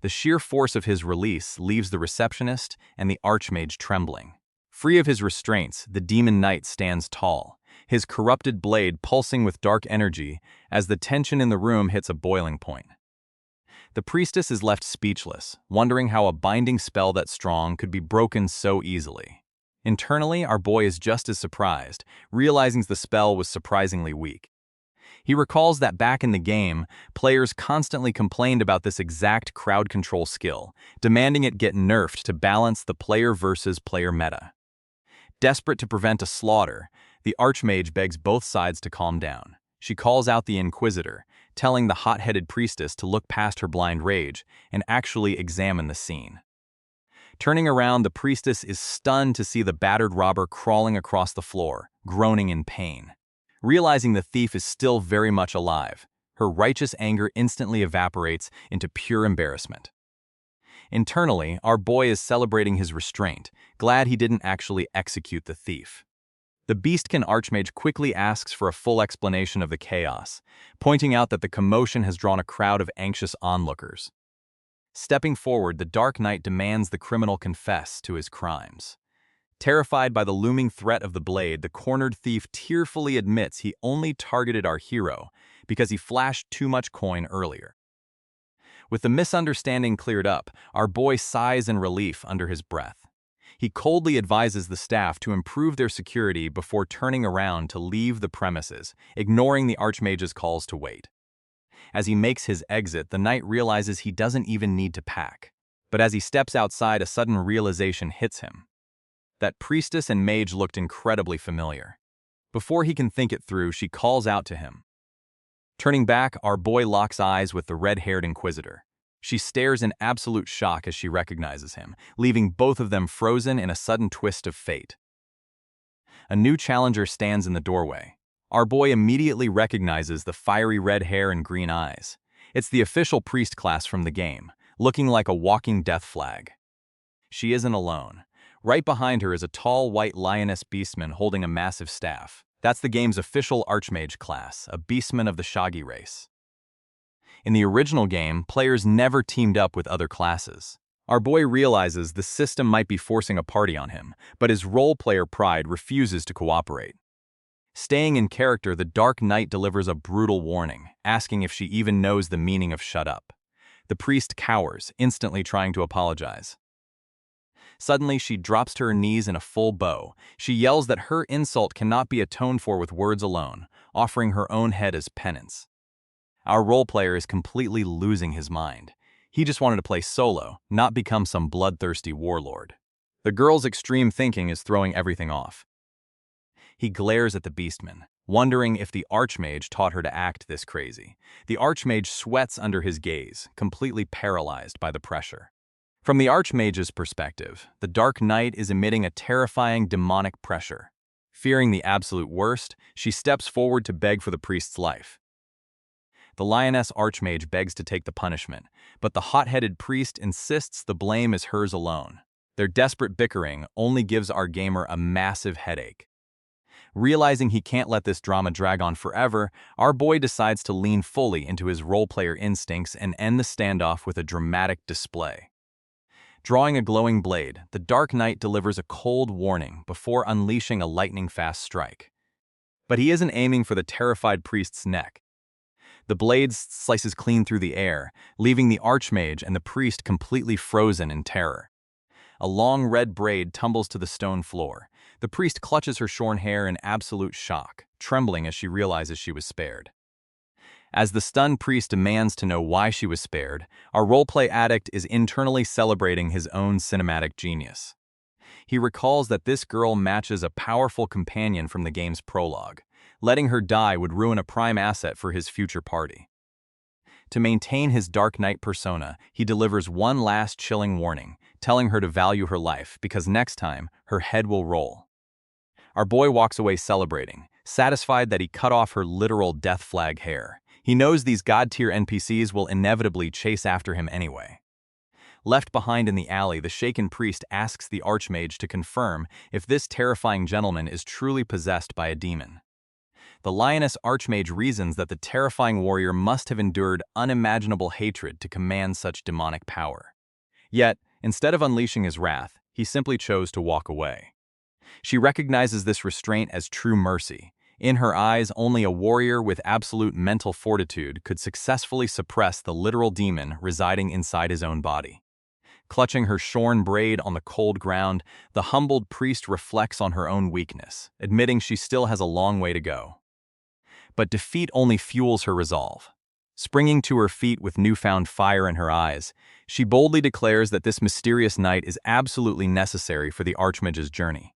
The sheer force of his release leaves the receptionist and the archmage trembling. Free of his restraints, the demon knight stands tall, his corrupted blade pulsing with dark energy as the tension in the room hits a boiling point. The priestess is left speechless, wondering how a binding spell that strong could be broken so easily. Internally, our boy is just as surprised, realizing the spell was surprisingly weak. He recalls that back in the game, players constantly complained about this exact crowd control skill, demanding it get nerfed to balance the player versus player meta. Desperate to prevent a slaughter, the Archmage begs both sides to calm down. She calls out the Inquisitor, telling the hot-headed priestess to look past her blind rage and actually examine the scene. Turning around, the priestess is stunned to see the battered robber crawling across the floor, groaning in pain. Realizing the thief is still very much alive, her righteous anger instantly evaporates into pure embarrassment. Internally, our boy is celebrating his restraint, glad he didn't actually execute the thief. The Beastkin Archmage quickly asks for a full explanation of the chaos, pointing out that the commotion has drawn a crowd of anxious onlookers. Stepping forward, the Dark Knight demands the criminal confess to his crimes. Terrified by the looming threat of the blade, the cornered thief tearfully admits he only targeted our hero because he flashed too much coin earlier. With the misunderstanding cleared up, our boy sighs in relief under his breath. He coldly advises the staff to improve their security before turning around to leave the premises, ignoring the Archmage's calls to wait. As he makes his exit, the knight realizes he doesn't even need to pack. But as he steps outside, a sudden realization hits him. That priestess and mage looked incredibly familiar. Before he can think it through, she calls out to him. Turning back, our boy locks eyes with the red-haired Inquisitor. She stares in absolute shock as she recognizes him, leaving both of them frozen in a sudden twist of fate. A new challenger stands in the doorway. Our boy immediately recognizes the fiery red hair and green eyes. It's the official priest class from the game, looking like a walking death flag. She isn't alone. Right behind her is a tall white lioness beastman holding a massive staff. That's the game's official Archmage class, a beastman of the Shaggy race. In the original game, players never teamed up with other classes. Our boy realizes the system might be forcing a party on him, but his role-player pride refuses to cooperate. Staying in character, the Dark Knight delivers a brutal warning, asking if she even knows the meaning of shut up. The priest cowers, instantly trying to apologize. Suddenly, she drops to her knees in a full bow. She yells that her insult cannot be atoned for with words alone, offering her own head as penance. Our role-player is completely losing his mind. He just wanted to play solo, not become some bloodthirsty warlord. The girl's extreme thinking is throwing everything off. He glares at the beastman, wondering if the Archmage taught her to act this crazy. The Archmage sweats under his gaze, completely paralyzed by the pressure. From the Archmage's perspective, the Dark Knight is emitting a terrifying demonic pressure. Fearing the absolute worst, she steps forward to beg for the priest's life. The Lioness Archmage begs to take the punishment, but the hot-headed priest insists the blame is hers alone. Their desperate bickering only gives our gamer a massive headache. Realizing he can't let this drama drag on forever, our boy decides to lean fully into his role-player instincts and end the standoff with a dramatic display. Drawing a glowing blade, the Dark Knight delivers a cold warning before unleashing a lightning-fast strike. But he isn't aiming for the terrified priest's neck. The blade slices clean through the air, leaving the Archmage and the priest completely frozen in terror. A long red braid tumbles to the stone floor. The priest clutches her shorn hair in absolute shock, trembling as she realizes she was spared. As the stunned priest demands to know why she was spared, our roleplay addict is internally celebrating his own cinematic genius. He recalls that this girl matches a powerful companion from the game's prologue. Letting her die would ruin a prime asset for his future party. To maintain his Dark Knight persona, he delivers one last chilling warning, telling her to value her life because next time, her head will roll. Our boy walks away celebrating, satisfied that he cut off her literal death flag hair. He knows these god-tier NPCs will inevitably chase after him anyway. Left behind in the alley, the shaken priest asks the Archmage to confirm if this terrifying gentleman is truly possessed by a demon. The Lioness Archmage reasons that the terrifying warrior must have endured unimaginable hatred to command such demonic power. Yet, instead of unleashing his wrath, he simply chose to walk away. She recognizes this restraint as true mercy. In her eyes, only a warrior with absolute mental fortitude could successfully suppress the literal demon residing inside his own body. Clutching her shorn braid on the cold ground, the humbled priest reflects on her own weakness, admitting she still has a long way to go. But defeat only fuels her resolve. Springing to her feet with newfound fire in her eyes, she boldly declares that this mysterious night is absolutely necessary for the Archmage's journey.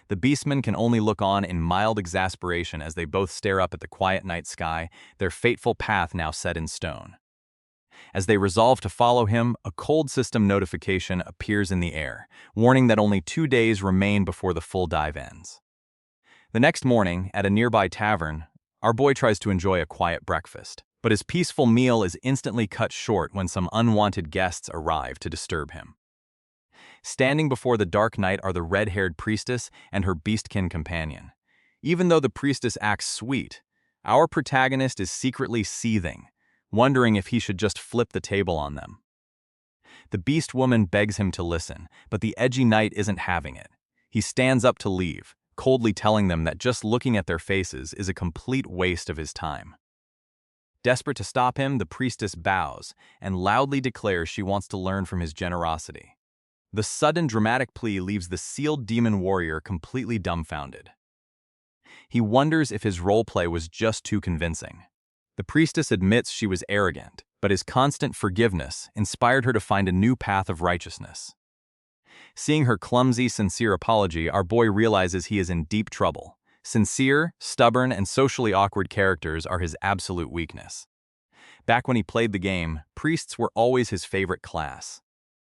The beastmen can only look on in mild exasperation as they both stare up at the quiet night sky, their fateful path now set in stone. As they resolve to follow him, a cold system notification appears in the air, warning that only 2 days remain before the full dive ends. The next morning, at a nearby tavern, our boy tries to enjoy a quiet breakfast, but his peaceful meal is instantly cut short when some unwanted guests arrive to disturb him. Standing before the dark night are the red-haired priestess and her beastkin companion. Even though the priestess acts sweet, our protagonist is secretly seething, wondering if he should just flip the table on them. The beast woman begs him to listen, but the edgy knight isn't having it. He stands up to leave, coldly telling them that just looking at their faces is a complete waste of his time. Desperate to stop him, the priestess bows and loudly declares she wants to learn from his generosity. The sudden dramatic plea leaves the sealed demon warrior completely dumbfounded. He wonders if his roleplay was just too convincing. The priestess admits she was arrogant, but his constant forgiveness inspired her to find a new path of righteousness. Seeing her clumsy, sincere apology, our boy realizes he is in deep trouble. Sincere, stubborn, and socially awkward characters are his absolute weakness. Back when he played the game, priests were always his favorite class.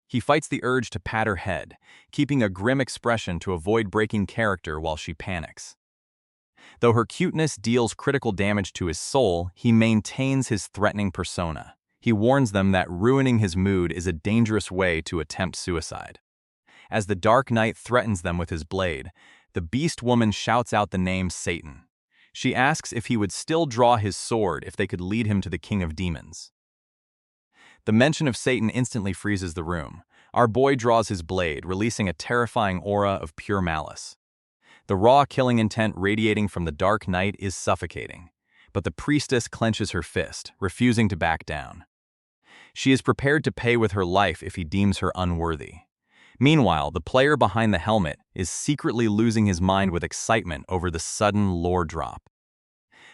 He fights the urge to pat her head, keeping a grim expression to avoid breaking character while she panics. Though her cuteness deals critical damage to his soul, he maintains his threatening persona. He warns them that ruining his mood is a dangerous way to attempt suicide. As the Dark Knight threatens them with his blade, the beast woman shouts out the name Satan. She asks if he would still draw his sword if they could lead him to the King of Demons. The mention of Satan instantly freezes the room. Our boy draws his blade, releasing a terrifying aura of pure malice. The raw killing intent radiating from the Dark Knight is suffocating, but the priestess clenches her fist, refusing to back down. She is prepared to pay with her life if he deems her unworthy. Meanwhile, the player behind the helmet is secretly losing his mind with excitement over the sudden lore drop.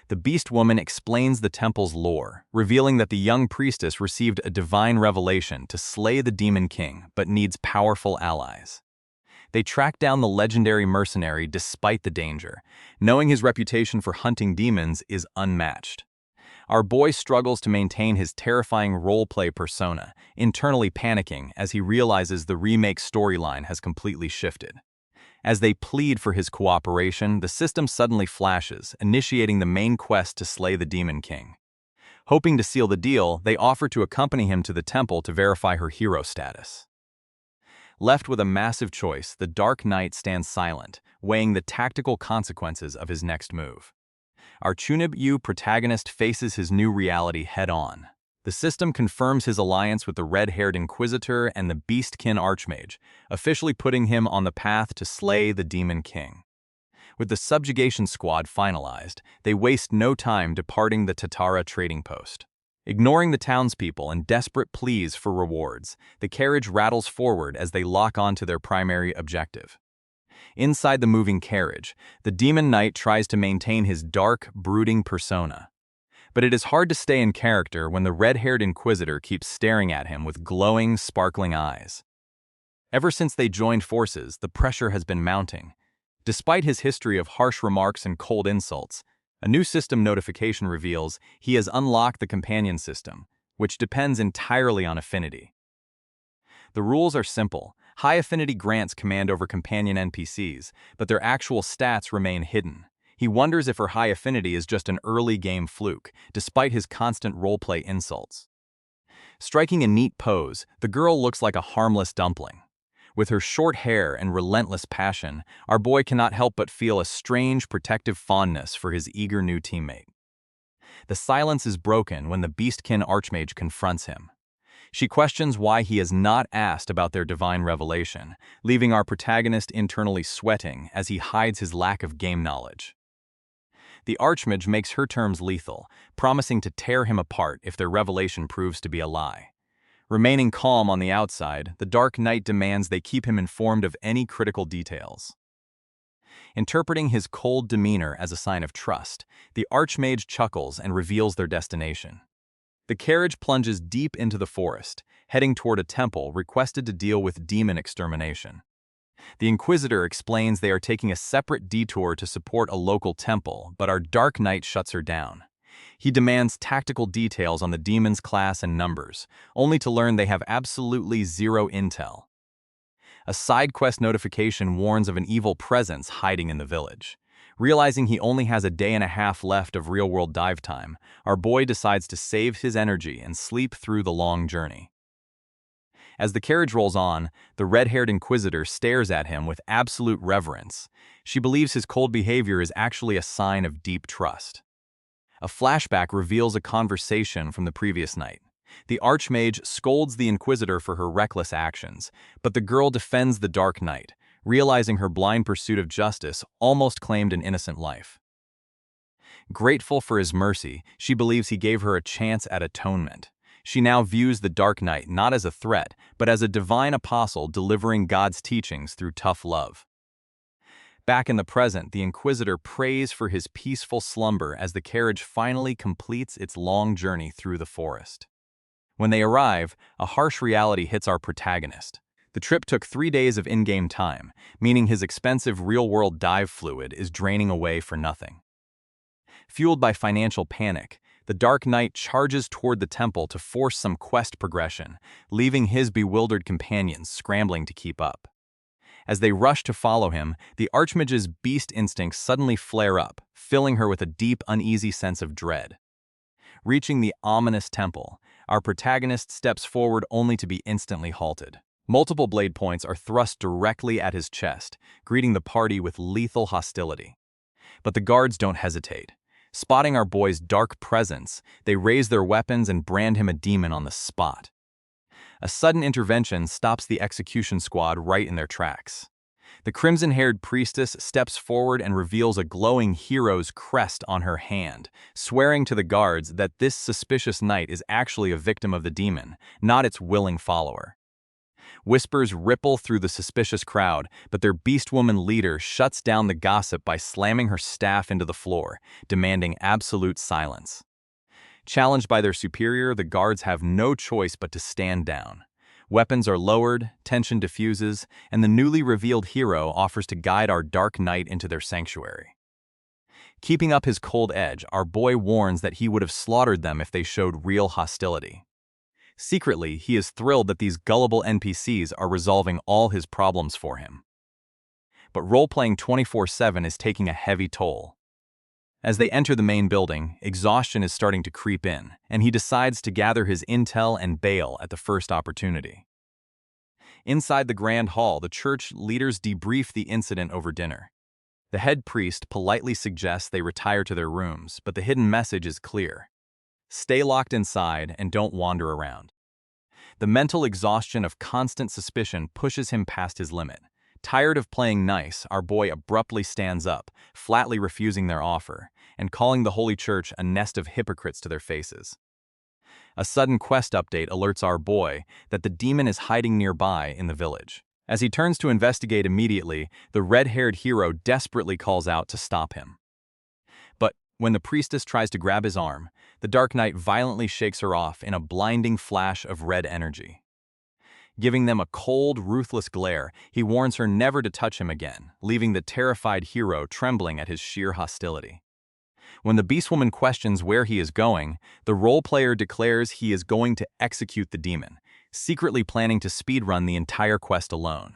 The beast woman explains the temple's lore, revealing that the young priestess received a divine revelation to slay the demon king, but needs powerful allies. They track down the legendary mercenary despite the danger, knowing his reputation for hunting demons is unmatched. Our boy struggles to maintain his terrifying roleplay persona, internally panicking as he realizes the remake storyline has completely shifted. As they plead for his cooperation, the system suddenly flashes, initiating the main quest to slay the Demon King. Hoping to seal the deal, they offer to accompany him to the temple to verify her hero status. Left with a massive choice, the Dark Knight stands silent, weighing the tactical consequences of his next move. Our Chunibyu protagonist faces his new reality head-on. The system confirms his alliance with the red-haired Inquisitor and the Beastkin Archmage, officially putting him on the path to slay the Demon King. With the subjugation squad finalized, they waste no time departing the Tatara trading post. Ignoring the townspeople and desperate pleas for rewards, the carriage rattles forward as they lock on to their primary objective. Inside the moving carriage, the Demon Knight tries to maintain his dark, brooding persona. But it is hard to stay in character when the red-haired Inquisitor keeps staring at him with glowing, sparkling eyes. Ever since they joined forces, the pressure has been mounting. Despite his history of harsh remarks and cold insults, a new system notification reveals he has unlocked the companion system, which depends entirely on affinity. The rules are simple. High affinity grants command over companion NPCs, but their actual stats remain hidden. He wonders if her high affinity is just an early game fluke, despite his constant roleplay insults. Striking a neat pose, the girl looks like a harmless dumpling. With her short hair and relentless passion, our boy cannot help but feel a strange, protective fondness for his eager new teammate. The silence is broken when the Beastkin Archmage confronts him. She questions why he has not asked about their divine revelation, leaving our protagonist internally sweating as he hides his lack of game knowledge. The Archmage makes her terms lethal, promising to tear him apart if their revelation proves to be a lie. Remaining calm on the outside, the Dark Knight demands they keep him informed of any critical details. Interpreting his cold demeanor as a sign of trust, the Archmage chuckles and reveals their destination. The carriage plunges deep into the forest, heading toward a temple requested to deal with demon extermination. The Inquisitor explains they are taking a separate detour to support a local temple, but our Dark Knight shuts her down. He demands tactical details on the demon's class and numbers, only to learn they have absolutely zero intel. A side quest notification warns of an evil presence hiding in the village. Realizing he only has a day and a half left of real-world dive time, our boy decides to save his energy and sleep through the long journey. As the carriage rolls on, the red-haired Inquisitor stares at him with absolute reverence. She believes his cold behavior is actually a sign of deep trust. A flashback reveals a conversation from the previous night. The Archmage scolds the Inquisitor for her reckless actions, but the girl defends the Dark Knight, realizing her blind pursuit of justice almost claimed an innocent life. Grateful for his mercy, she believes he gave her a chance at atonement. She now views the Dark Knight not as a threat, but as a divine apostle delivering God's teachings through tough love. Back in the present, the Inquisitor prays for his peaceful slumber as the carriage finally completes its long journey through the forest. When they arrive, a harsh reality hits our protagonist. The trip took 3 days of in-game time, meaning his expensive real-world dive fluid is draining away for nothing. Fueled by financial panic, the Dark Knight charges toward the temple to force some quest progression, leaving his bewildered companions scrambling to keep up. As they rush to follow him, the Archmage's beast instincts suddenly flare up, filling her with a deep, uneasy sense of dread. Reaching the ominous temple, our protagonist steps forward only to be instantly halted. Multiple blade points are thrust directly at his chest, greeting the party with lethal hostility. But the guards don't hesitate. Spotting our boy's dark presence, they raise their weapons and brand him a demon on the spot. A sudden intervention stops the execution squad right in their tracks. The crimson-haired priestess steps forward and reveals a glowing hero's crest on her hand, swearing to the guards that this suspicious knight is actually a victim of the demon, not its willing follower. Whispers ripple through the suspicious crowd, but their beastwoman leader shuts down the gossip by slamming her staff into the floor, demanding absolute silence. Challenged by their superior, the guards have no choice but to stand down. Weapons are lowered, tension diffuses, and the newly revealed hero offers to guide our Dark Knight into their sanctuary. Keeping up his cold edge, our boy warns that he would have slaughtered them if they showed real hostility. Secretly, he is thrilled that these gullible NPCs are resolving all his problems for him. But role-playing 24/7 is taking a heavy toll. As they enter the main building, exhaustion is starting to creep in, and he decides to gather his intel and bail at the first opportunity. Inside the grand hall, the church leaders debrief the incident over dinner. The head priest politely suggests they retire to their rooms, but the hidden message is clear. Stay locked inside and don't wander around. The mental exhaustion of constant suspicion pushes him past his limit. Tired of playing nice, our boy abruptly stands up, flatly refusing their offer, and calling the Holy Church a nest of hypocrites to their faces. A sudden quest update alerts our boy that the demon is hiding nearby in the village. As he turns to investigate immediately, the red-haired hero desperately calls out to stop him. But when the priestess tries to grab his arm, the Dark Knight violently shakes her off in a blinding flash of red energy. Giving them a cold, ruthless glare, he warns her never to touch him again, leaving the terrified hero trembling at his sheer hostility. When the beastwoman questions where he is going, the role-player declares he is going to execute the demon, secretly planning to speedrun the entire quest alone.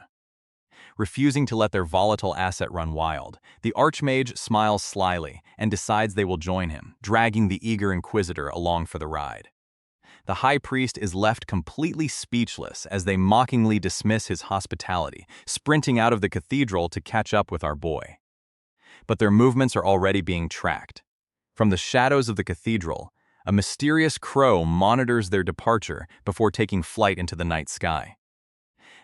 Refusing to let their volatile asset run wild, the Archmage smiles slyly and decides they will join him, dragging the eager Inquisitor along for the ride. The High Priest is left completely speechless as they mockingly dismiss his hospitality, sprinting out of the cathedral to catch up with our boy. But their movements are already being tracked. From the shadows of the cathedral, a mysterious crow monitors their departure before taking flight into the night sky.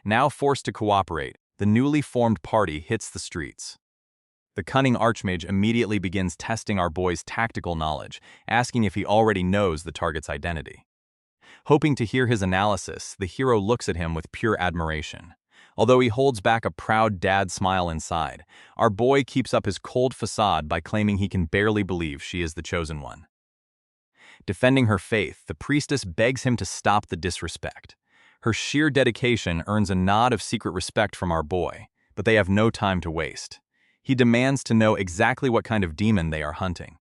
Now forced to cooperate, the newly formed party hits the streets. The cunning Archmage immediately begins testing our boy's tactical knowledge, asking if he already knows the target's identity. Hoping to hear his analysis, the hero looks at him with pure admiration. Although he holds back a proud dad smile inside, our boy keeps up his cold facade by claiming he can barely believe she is the chosen one. Defending her faith, the priestess begs him to stop the disrespect. Her sheer dedication earns a nod of secret respect from our boy, but they have no time to waste. He demands to know exactly what kind of demon they are hunting.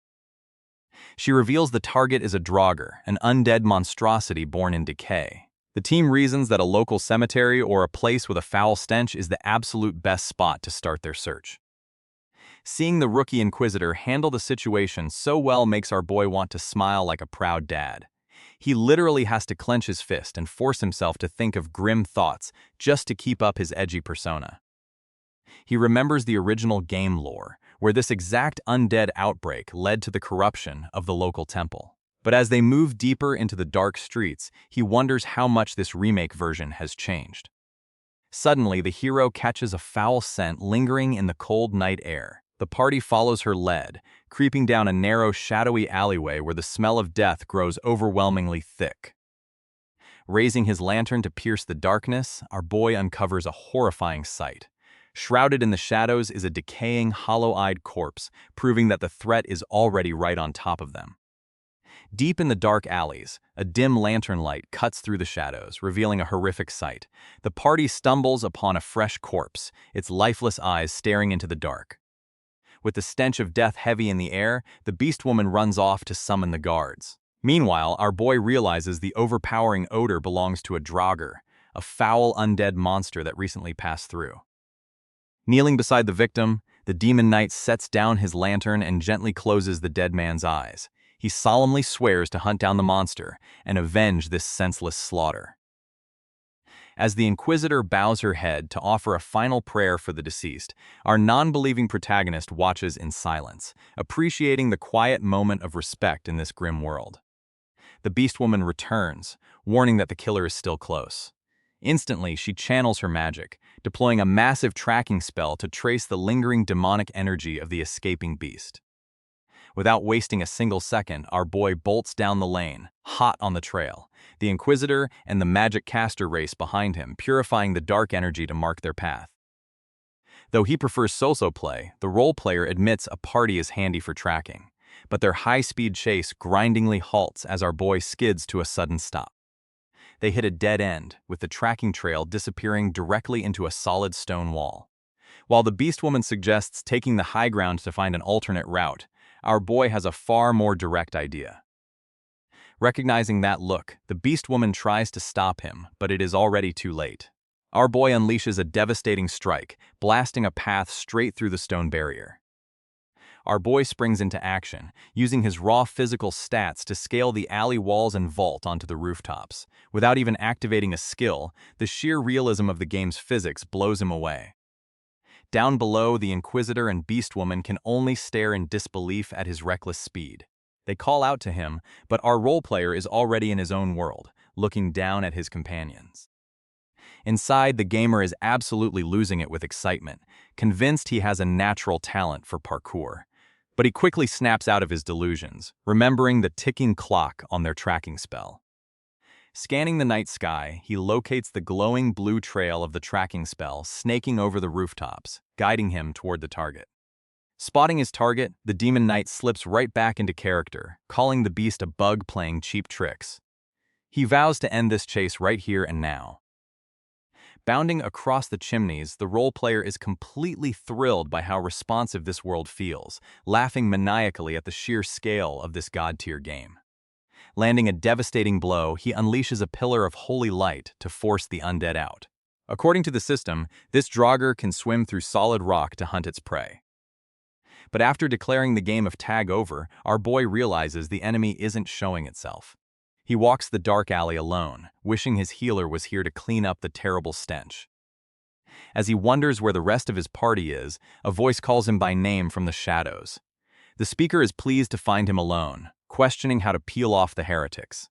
She reveals the target is a draugr, an undead monstrosity born in decay. The team reasons that a local cemetery or a place with a foul stench is the absolute best spot to start their search. Seeing the rookie inquisitor handle the situation so well makes our boy want to smile like a proud dad. He literally has to clench his fist and force himself to think of grim thoughts just to keep up his edgy persona. He remembers the original game lore, where this exact undead outbreak led to the corruption of the local temple. But as they move deeper into the dark streets, he wonders how much this remake version has changed. Suddenly, the hero catches a foul scent lingering in the cold night air. The party follows her lead, creeping down a narrow, shadowy alleyway where the smell of death grows overwhelmingly thick. Raising his lantern to pierce the darkness, our boy uncovers a horrifying sight. Shrouded in the shadows is a decaying, hollow-eyed corpse, proving that the threat is already right on top of them. Deep in the dark alleys, a dim lantern light cuts through the shadows, revealing a horrific sight. The party stumbles upon a fresh corpse, its lifeless eyes staring into the dark. With the stench of death heavy in the air, the beast woman runs off to summon the guards. Meanwhile, our boy realizes the overpowering odor belongs to a draugr, a foul undead monster that recently passed through. Kneeling beside the victim, the demon knight sets down his lantern and gently closes the dead man's eyes. He solemnly swears to hunt down the monster and avenge this senseless slaughter. As the Inquisitor bows her head to offer a final prayer for the deceased, our non-believing protagonist watches in silence, appreciating the quiet moment of respect in this grim world. The beast woman returns, warning that the killer is still close. Instantly, she channels her magic, deploying a massive tracking spell to trace the lingering demonic energy of the escaping beast. Without wasting a single second, our boy bolts down the lane, hot on the trail. The Inquisitor and the magic caster race behind him, purifying the dark energy to mark their path. Though he prefers solo play, the role player admits a party is handy for tracking, but their high-speed chase grindingly halts as our boy skids to a sudden stop. They hit a dead end, with the tracking trail disappearing directly into a solid stone wall. While the beast woman suggests taking the high ground to find an alternate route, our boy has a far more direct idea. Recognizing that look, the beast woman tries to stop him, but it is already too late. Our boy unleashes a devastating strike, blasting a path straight through the stone barrier. Our boy springs into action, using his raw physical stats to scale the alley walls and vault onto the rooftops. Without even activating a skill, the sheer realism of the game's physics blows him away. Down below, the Inquisitor and Beast Woman can only stare in disbelief at his reckless speed. They call out to him, but our role player is already in his own world, looking down at his companions. Inside, the gamer is absolutely losing it with excitement, convinced he has a natural talent for parkour. But he quickly snaps out of his delusions, remembering the ticking clock on their tracking spell. Scanning the night sky, he locates the glowing blue trail of the tracking spell snaking over the rooftops, guiding him toward the target. Spotting his target, the demon knight slips right back into character, calling the beast a bug playing cheap tricks. He vows to end this chase right here and now. Bounding across the chimneys, the role player is completely thrilled by how responsive this world feels, laughing maniacally at the sheer scale of this god-tier game. Landing a devastating blow, he unleashes a pillar of holy light to force the undead out. According to the system, this draugr can swim through solid rock to hunt its prey. But after declaring the game of tag over, our boy realizes the enemy isn't showing itself. He walks the dark alley alone, wishing his healer was here to clean up the terrible stench. As he wonders where the rest of his party is, a voice calls him by name from the shadows. The speaker is pleased to find him alone, questioning how to peel off the heretics.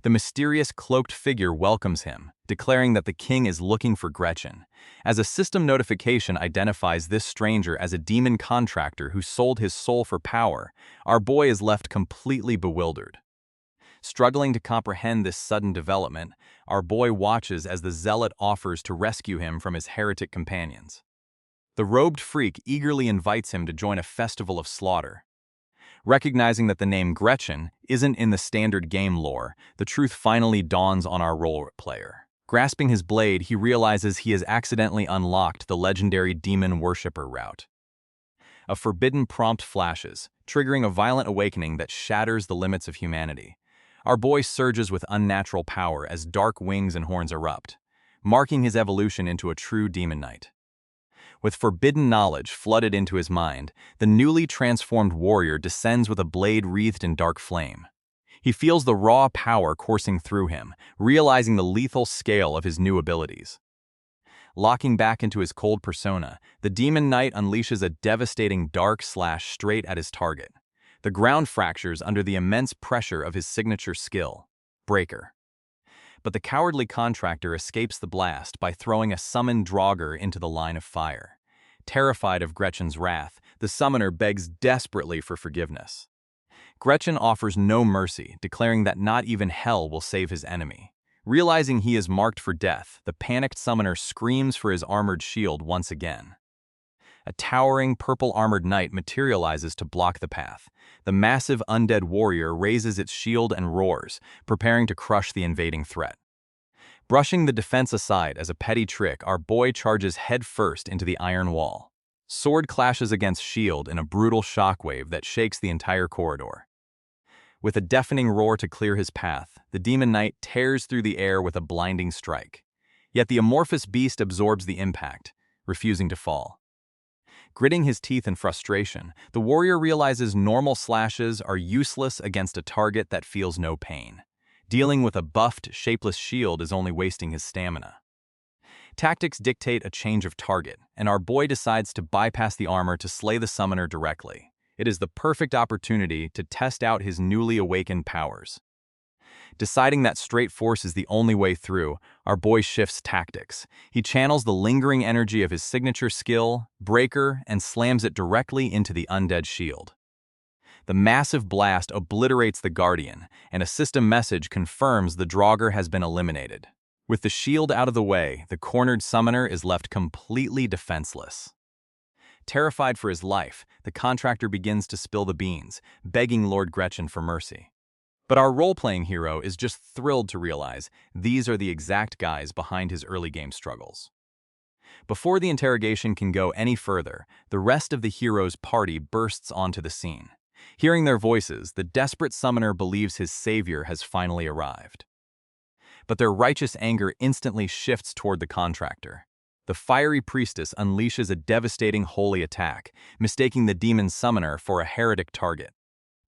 The mysterious cloaked figure welcomes him, declaring that the king is looking for Gretchen, as a system notification identifies this stranger as a demon contractor who sold his soul for power. Our boy is left completely bewildered. Struggling to comprehend this sudden development, our boy watches as the zealot offers to rescue him from his heretic companions. The robed freak eagerly invites him to join a festival of slaughter. Recognizing that the name Gretchen isn't in the standard game lore, the truth finally dawns on our role player. Grasping his blade, he realizes he has accidentally unlocked the legendary demon worshipper route. A forbidden prompt flashes, triggering a violent awakening that shatters the limits of humanity. Our boy surges with unnatural power as dark wings and horns erupt, marking his evolution into a true demon knight. With forbidden knowledge flooded into his mind, the newly transformed warrior descends with a blade wreathed in dark flame. He feels the raw power coursing through him, realizing the lethal scale of his new abilities. Locking back into his cold persona, the demon knight unleashes a devastating dark/straight at his target. The ground fractures under the immense pressure of his signature skill, Breaker. But the cowardly contractor escapes the blast by throwing a summoned Draugr into the line of fire. Terrified of Gretchen's wrath, the summoner begs desperately for forgiveness. Gretchen offers no mercy, declaring that not even hell will save his enemy. Realizing he is marked for death, the panicked summoner screams for his armored shield once again. A towering, purple-armored knight materializes to block the path. The massive undead warrior raises its shield and roars, preparing to crush the invading threat. Brushing the defense aside as a petty trick, our boy charges headfirst into the iron wall. Sword clashes against shield in a brutal shockwave that shakes the entire corridor. With a deafening roar to clear his path, the demon knight tears through the air with a blinding strike. Yet the amorphous beast absorbs the impact, refusing to fall. Gritting his teeth in frustration, the warrior realizes normal slashes are useless against a target that feels no pain. Dealing with a buffed, shapeless shield is only wasting his stamina. Tactics dictate a change of target, and our boy decides to bypass the armor to slay the summoner directly. It is the perfect opportunity to test out his newly awakened powers. Deciding that straight force is the only way through, our boy shifts tactics. He channels the lingering energy of his signature skill, Breaker, and slams it directly into the undead shield. The massive blast obliterates the Guardian, and a system message confirms the Draugr has been eliminated. With the shield out of the way, the cornered summoner is left completely defenseless. Terrified for his life, the contractor begins to spill the beans, begging Lord Gretchen for mercy. But our role-playing hero is just thrilled to realize these are the exact guys behind his early game struggles. Before the interrogation can go any further, the rest of the hero's party bursts onto the scene. Hearing their voices, the desperate summoner believes his savior has finally arrived. But their righteous anger instantly shifts toward the contractor. The fiery priestess unleashes a devastating holy attack, mistaking the demon summoner for a heretic target.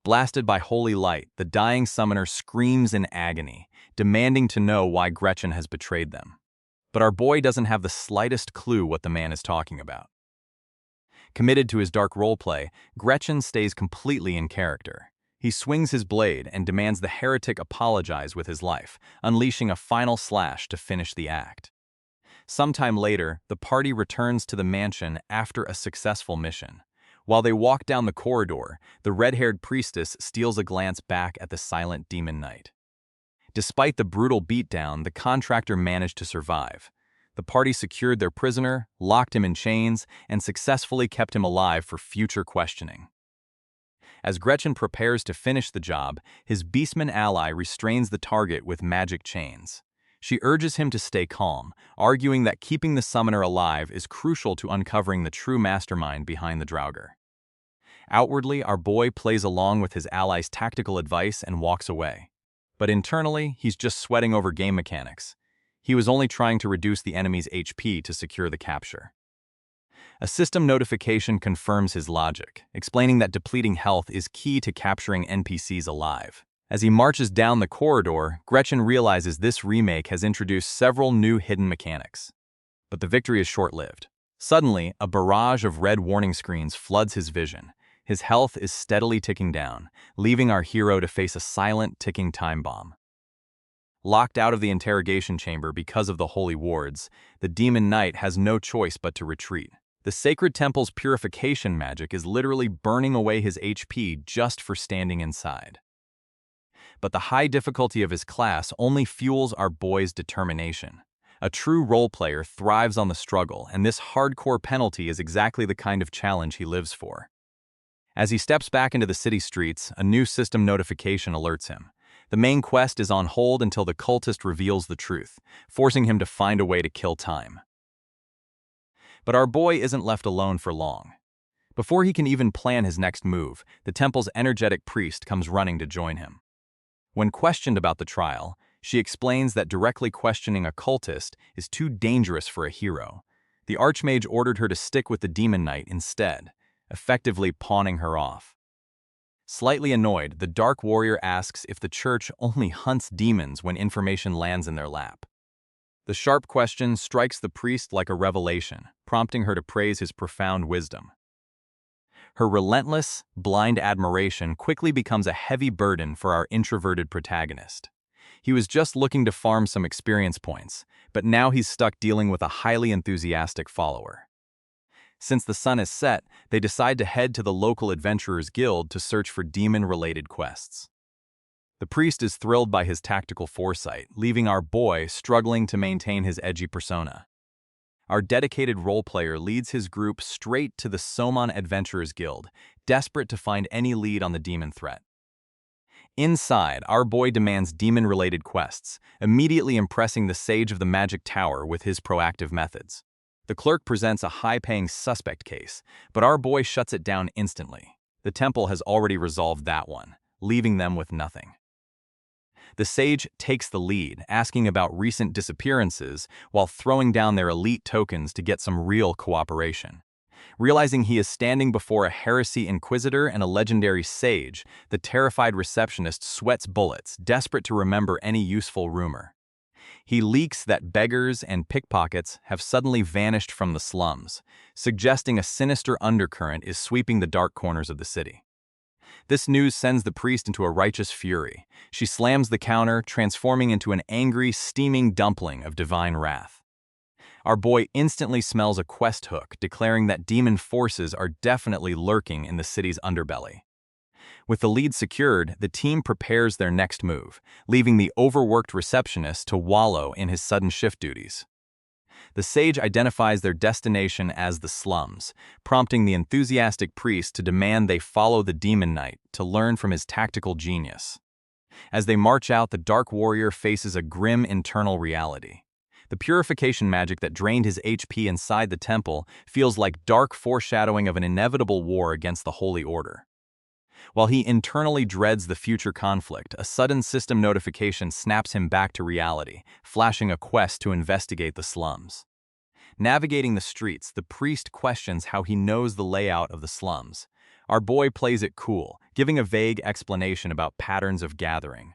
Blasted by holy light, the dying summoner screams in agony, demanding to know why Gretchen has betrayed them. But our boy doesn't have the slightest clue what the man is talking about. Committed to his dark roleplay, Gretchen stays completely in character. He swings his blade and demands the heretic apologize with his life, unleashing a final slash to finish the act. Sometime later, the party returns to the mansion after a successful mission. While they walk down the corridor, the red-haired priestess steals a glance back at the silent demon knight. Despite the brutal beatdown, the contractor managed to survive. The party secured their prisoner, locked him in chains, and successfully kept him alive for future questioning. As Gretchen prepares to finish the job, his beastman ally restrains the target with magic chains. She urges him to stay calm, arguing that keeping the summoner alive is crucial to uncovering the true mastermind behind the Draugr. Outwardly, our boy plays along with his ally's tactical advice and walks away. But internally, he's just sweating over game mechanics. He was only trying to reduce the enemy's HP to secure the capture. A system notification confirms his logic, explaining that depleting health is key to capturing NPCs alive. As he marches down the corridor, Gretchen realizes this remake has introduced several new hidden mechanics. But the victory is short-lived. Suddenly, a barrage of red warning screens floods his vision. His health is steadily ticking down, leaving our hero to face a silent, ticking time bomb. Locked out of the interrogation chamber because of the holy wards, the demon knight has no choice but to retreat. The sacred temple's purification magic is literally burning away his HP just for standing inside. but the high difficulty of his class only fuels our boy's determination. A true role player thrives on the struggle, and this hardcore penalty is exactly the kind of challenge he lives for. As he steps back into the city streets, a new system notification alerts him. The main quest is on hold until the cultist reveals the truth, forcing him to find a way to kill time. But our boy isn't left alone for long. Before he can even plan his next move, the temple's energetic priest comes running to join him. When questioned about the trial, she explains that directly questioning a cultist is too dangerous for a hero. The Archmage ordered her to stick with the Demon Knight instead, effectively pawning her off. Slightly annoyed, the Dark Warrior asks if the church only hunts demons when information lands in their lap. The sharp question strikes the priest like a revelation, prompting her to praise his profound wisdom. Her relentless, blind admiration quickly becomes a heavy burden for our introverted protagonist. He was just looking to farm some experience points, but now he's stuck dealing with a highly enthusiastic follower. Since the sun is set, they decide to head to the local adventurers guild to search for demon-related quests. The priest is thrilled by his tactical foresight, leaving our boy struggling to maintain his edgy persona. Our dedicated role player leads his group straight to the Somon Adventurers Guild, desperate to find any lead on the demon threat. Inside, our boy demands demon-related quests, immediately impressing the Sage of the Magic Tower with his proactive methods. The clerk presents a high-paying suspect case, but our boy shuts it down instantly. The temple has already resolved that one, leaving them with nothing. The Sage takes the lead, asking about recent disappearances while throwing down their elite tokens to get some real cooperation. Realizing he is standing before a heresy inquisitor and a legendary sage, the terrified receptionist sweats bullets, desperate to remember any useful rumor. He leaks that beggars and pickpockets have suddenly vanished from the slums, suggesting a sinister undercurrent is sweeping the dark corners of the city. This news sends the priest into a righteous fury. She slams the counter, transforming into an angry, steaming dumpling of divine wrath. Our boy instantly smells a quest hook, declaring that demon forces are definitely lurking in the city's underbelly. With the lead secured, the team prepares their next move, leaving the overworked receptionist to wallow in his sudden shift duties. The sage identifies their destination as the slums, prompting the enthusiastic priest to demand they follow the demon knight to learn from his tactical genius. As they march out, the Dark Warrior faces a grim internal reality. The purification magic that drained his HP inside the temple feels like dark foreshadowing of an inevitable war against the Holy Order. While he internally dreads the future conflict, a sudden system notification snaps him back to reality, flashing a quest to investigate the slums. Navigating the streets, the priest questions how he knows the layout of the slums. Our boy plays it cool, giving a vague explanation about patterns of gathering.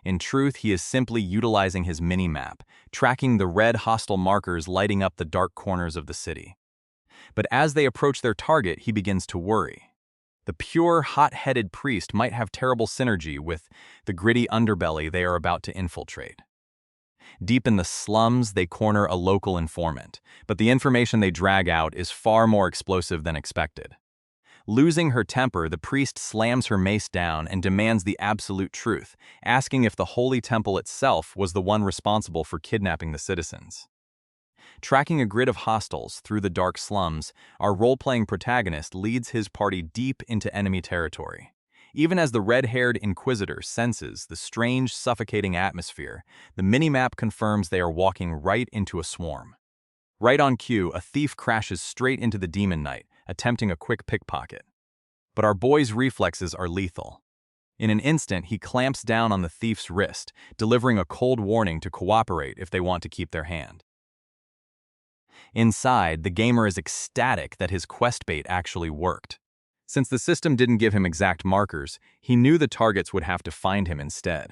In truth, he is simply utilizing his mini-map, tracking the red hostile markers lighting up the dark corners of the city. But as they approach their target, he begins to worry. The pure, hot-headed priest might have terrible synergy with the gritty underbelly they are about to infiltrate. Deep in the slums, they corner a local informant, but the information they drag out is far more explosive than expected. Losing her temper, the priest slams her mace down and demands the absolute truth, asking if the holy temple itself was the one responsible for kidnapping the citizens. Tracking a grid of hostiles through the dark slums, our role-playing protagonist leads his party deep into enemy territory. Even as the red-haired inquisitor senses the strange, suffocating atmosphere, the minimap confirms they are walking right into a swarm. Right on cue, a thief crashes straight into the demon knight, attempting a quick pickpocket. But our boy's reflexes are lethal. In an instant, he clamps down on the thief's wrist, delivering a cold warning to cooperate if they want to keep their hand. Inside, the gamer is ecstatic that his quest bait actually worked. Since the system didn't give him exact markers, he knew the targets would have to find him instead.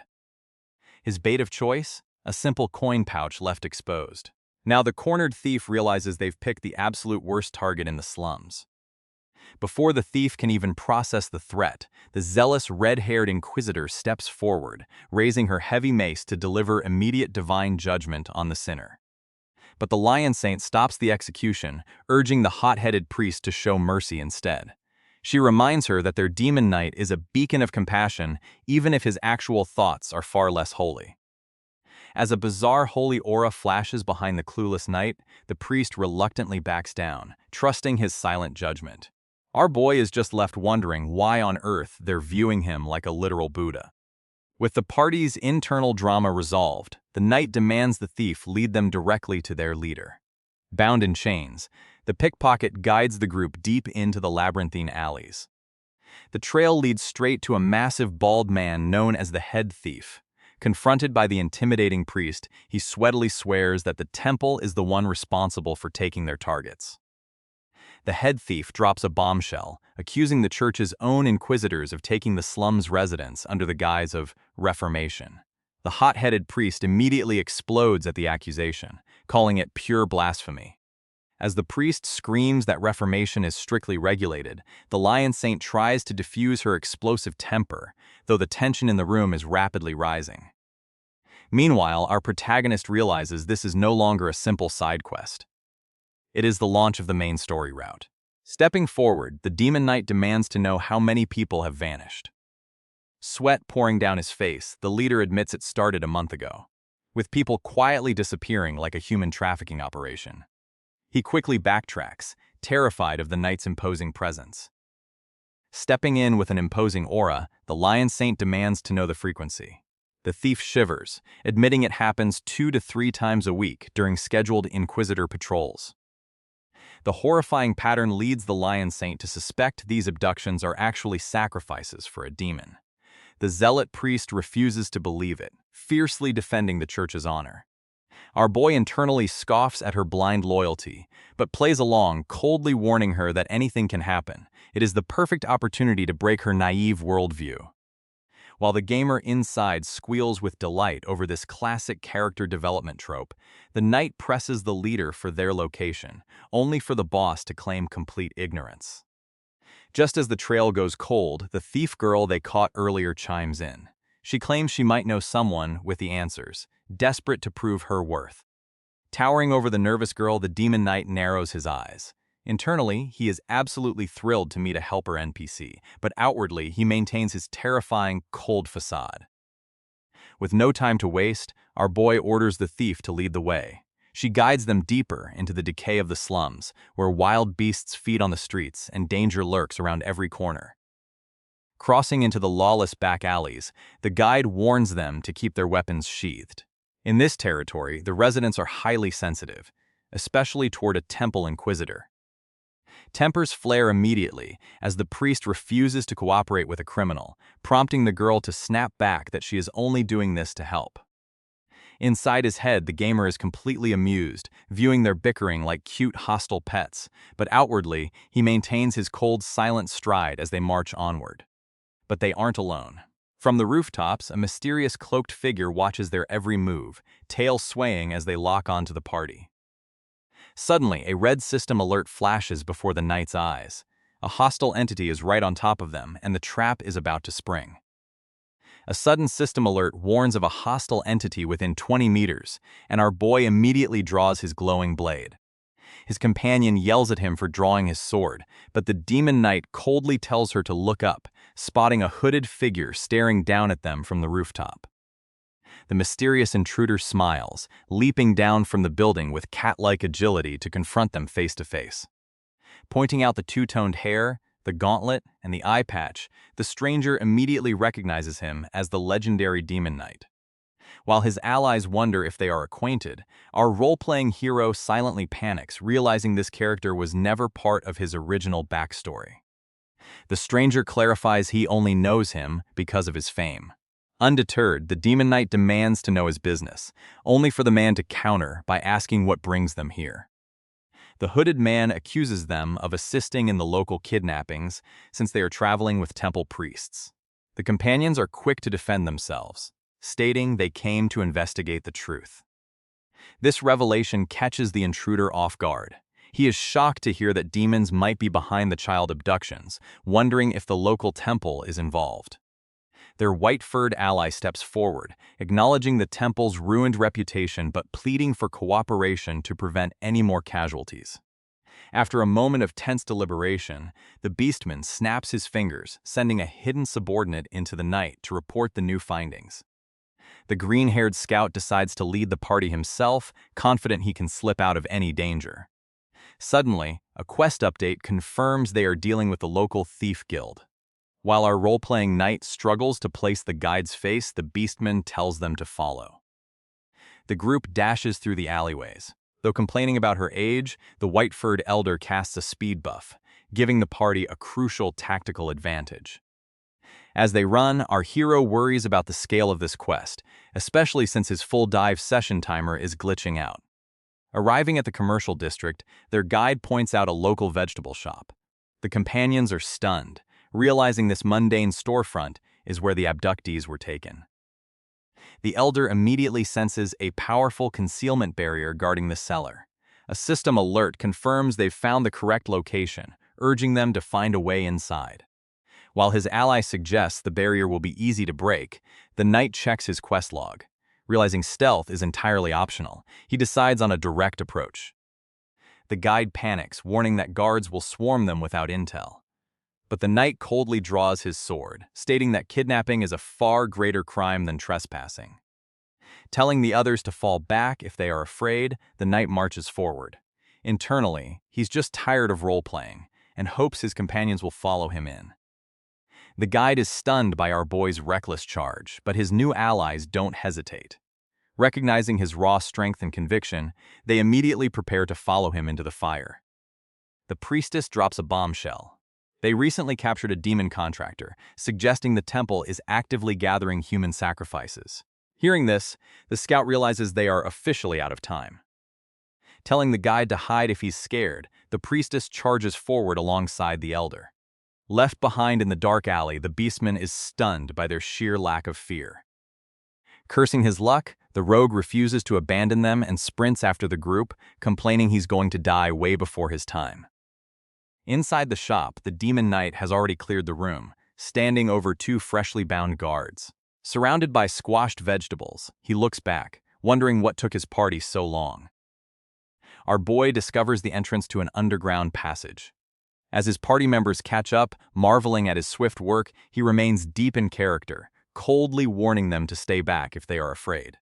His bait of choice? A simple coin pouch left exposed. Now the cornered thief realizes they've picked the absolute worst target in the slums. Before the thief can even process the threat, the zealous red-haired inquisitor steps forward, raising her heavy mace to deliver immediate divine judgment on the sinner. But the Lion Saint stops the execution, urging the hot-headed priest to show mercy instead. She reminds her that their demon knight is a beacon of compassion, even if his actual thoughts are far less holy. As a bizarre holy aura flashes behind the clueless knight, the priest reluctantly backs down, trusting his silent judgment. Our boy is just left wondering why on earth they're viewing him like a literal Buddha. With the party's internal drama resolved, the knight demands the thief lead them directly to their leader. Bound in chains, the pickpocket guides the group deep into the labyrinthine alleys. The trail leads straight to a massive bald man known as the head thief. Confronted by the intimidating priest, he sweatily swears that the temple is the one responsible for taking their targets. The head thief drops a bombshell, accusing the church's own inquisitors of taking the slum's residents under the guise of reformation. The hot-headed priest immediately explodes at the accusation, calling it pure blasphemy. As the priest screams that reformation is strictly regulated, the Lion Saint tries to diffuse her explosive temper, though the tension in the room is rapidly rising. Meanwhile, our protagonist realizes this is no longer a simple side quest. It is the launch of the main story route. Stepping forward, the Demon Knight demands to know how many people have vanished. Sweat pouring down his face, the leader admits it started a month ago, with people quietly disappearing like a human trafficking operation. He quickly backtracks, terrified of the knight's imposing presence. Stepping in with an imposing aura, the Lion Saint demands to know the frequency. The thief shivers, admitting it happens 2 to 3 times a week during scheduled Inquisitor patrols. The horrifying pattern leads the Lion Saint to suspect these abductions are actually sacrifices for a demon. The zealot priest refuses to believe it, fiercely defending the church's honor. Our boy internally scoffs at her blind loyalty, but plays along, coldly warning her that anything can happen. It is the perfect opportunity to break her naive worldview. While the gamer inside squeals with delight over this classic character development trope, the knight presses the leader for their location, only for the boss to claim complete ignorance. Just as the trail goes cold, the thief girl they caught earlier chimes in. She claims she might know someone with the answers, desperate to prove her worth. Towering over the nervous girl, the Demon Knight narrows his eyes. Internally, he is absolutely thrilled to meet a helper NPC, but outwardly he maintains his terrifying, cold facade. With no time to waste, our boy orders the thief to lead the way. She guides them deeper into the decay of the slums, where wild beasts feed on the streets and danger lurks around every corner. Crossing into the lawless back alleys, the guide warns them to keep their weapons sheathed. In this territory, the residents are highly sensitive, especially toward a temple inquisitor. Tempers flare immediately as the priest refuses to cooperate with a criminal, prompting the girl to snap back that she is only doing this to help. Inside his head, the gamer is completely amused, viewing their bickering like cute, hostile pets, but outwardly, he maintains his cold, silent stride as they march onward. But they aren't alone. From the rooftops, a mysterious cloaked figure watches their every move, tail swaying as they lock onto the party. Suddenly, a red system alert flashes before the knight's eyes. A hostile entity is right on top of them, and the trap is about to spring. A sudden system alert warns of a hostile entity within 20 meters, and our boy immediately draws his glowing blade. His companion yells at him for drawing his sword, but the Demon Knight coldly tells her to look up, spotting a hooded figure staring down at them from the rooftop. The mysterious intruder smiles, leaping down from the building with cat-like agility to confront them face to face. Pointing out the two-toned hair, the gauntlet, and the eye patch, the stranger immediately recognizes him as the legendary Demon Knight. While his allies wonder if they are acquainted, our role-playing hero silently panics, realizing this character was never part of his original backstory. The stranger clarifies he only knows him because of his fame. Undeterred, the Demon Knight demands to know his business, only for the man to counter by asking what brings them here. The hooded man accuses them of assisting in the local kidnappings since they are traveling with temple priests. The companions are quick to defend themselves, stating they came to investigate the truth. This revelation catches the intruder off guard. He is shocked to hear that demons might be behind the child abductions, wondering if the local temple is involved. Their white-furred ally steps forward, acknowledging the temple's ruined reputation but pleading for cooperation to prevent any more casualties. After a moment of tense deliberation, the beastman snaps his fingers, sending a hidden subordinate into the night to report the new findings. The green-haired scout decides to lead the party himself, confident he can slip out of any danger. Suddenly, a quest update confirms they are dealing with the local thief guild. While our role-playing knight struggles to place the guide's face, the beastman tells them to follow. The group dashes through the alleyways. Though complaining about her age, the white-furred elder casts a speed buff, giving the party a crucial tactical advantage. As they run, our hero worries about the scale of this quest, especially since his full dive session timer is glitching out. Arriving at the commercial district, their guide points out a local vegetable shop. The companions are stunned, realizing this mundane storefront is where the abductees were taken. The elder immediately senses a powerful concealment barrier guarding the cellar. A system alert confirms they've found the correct location, urging them to find a way inside. While his ally suggests the barrier will be easy to break, the knight checks his quest log. Realizing stealth is entirely optional, he decides on a direct approach. The guide panics, warning that guards will swarm them without intel. But the knight coldly draws his sword, stating that kidnapping is a far greater crime than trespassing. Telling the others to fall back if they are afraid, the knight marches forward. Internally, he's just tired of role-playing and hopes his companions will follow him in. The guide is stunned by our boy's reckless charge, but his new allies don't hesitate. Recognizing his raw strength and conviction, they immediately prepare to follow him into the fire. The priestess drops a bombshell. They recently captured a demon contractor, suggesting the temple is actively gathering human sacrifices. Hearing this, the scout realizes they are officially out of time. Telling the guide to hide if he's scared, the priestess charges forward alongside the elder. Left behind in the dark alley, the beastman is stunned by their sheer lack of fear. Cursing his luck, the rogue refuses to abandon them and sprints after the group, complaining he's going to die way before his time. Inside the shop, the demon knight has already cleared the room, standing over two freshly bound guards. Surrounded by squashed vegetables, he looks back, wondering what took his party so long. Our boy discovers the entrance to an underground passage. As his party members catch up, marveling at his swift work, he remains deep in character, coldly warning them to stay back if they are afraid.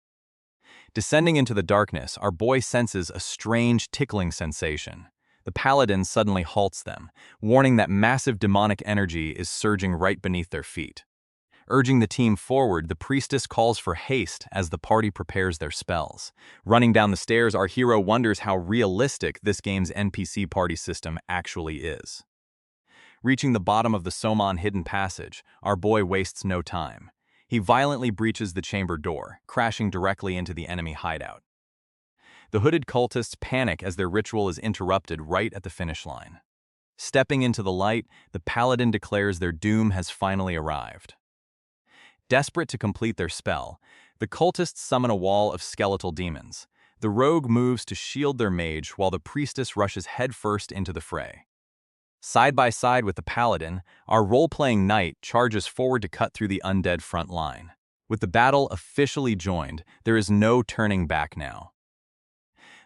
Descending into the darkness, our boy senses a strange tickling sensation. The paladin suddenly halts them, warning that massive demonic energy is surging right beneath their feet. Urging the team forward, the priestess calls for haste as the party prepares their spells. Running down the stairs, our hero wonders how realistic this game's NPC party system actually is. Reaching the bottom of the Somon hidden passage, our boy wastes no time. He violently breaches the chamber door, crashing directly into the enemy hideout. The hooded cultists panic as their ritual is interrupted right at the finish line. Stepping into the light, the paladin declares their doom has finally arrived. Desperate to complete their spell, the cultists summon a wall of skeletal demons. The rogue moves to shield their mage while the priestess rushes headfirst into the fray. Side by side with the paladin, our role-playing knight charges forward to cut through the undead front line. With the battle officially joined, there is no turning back now.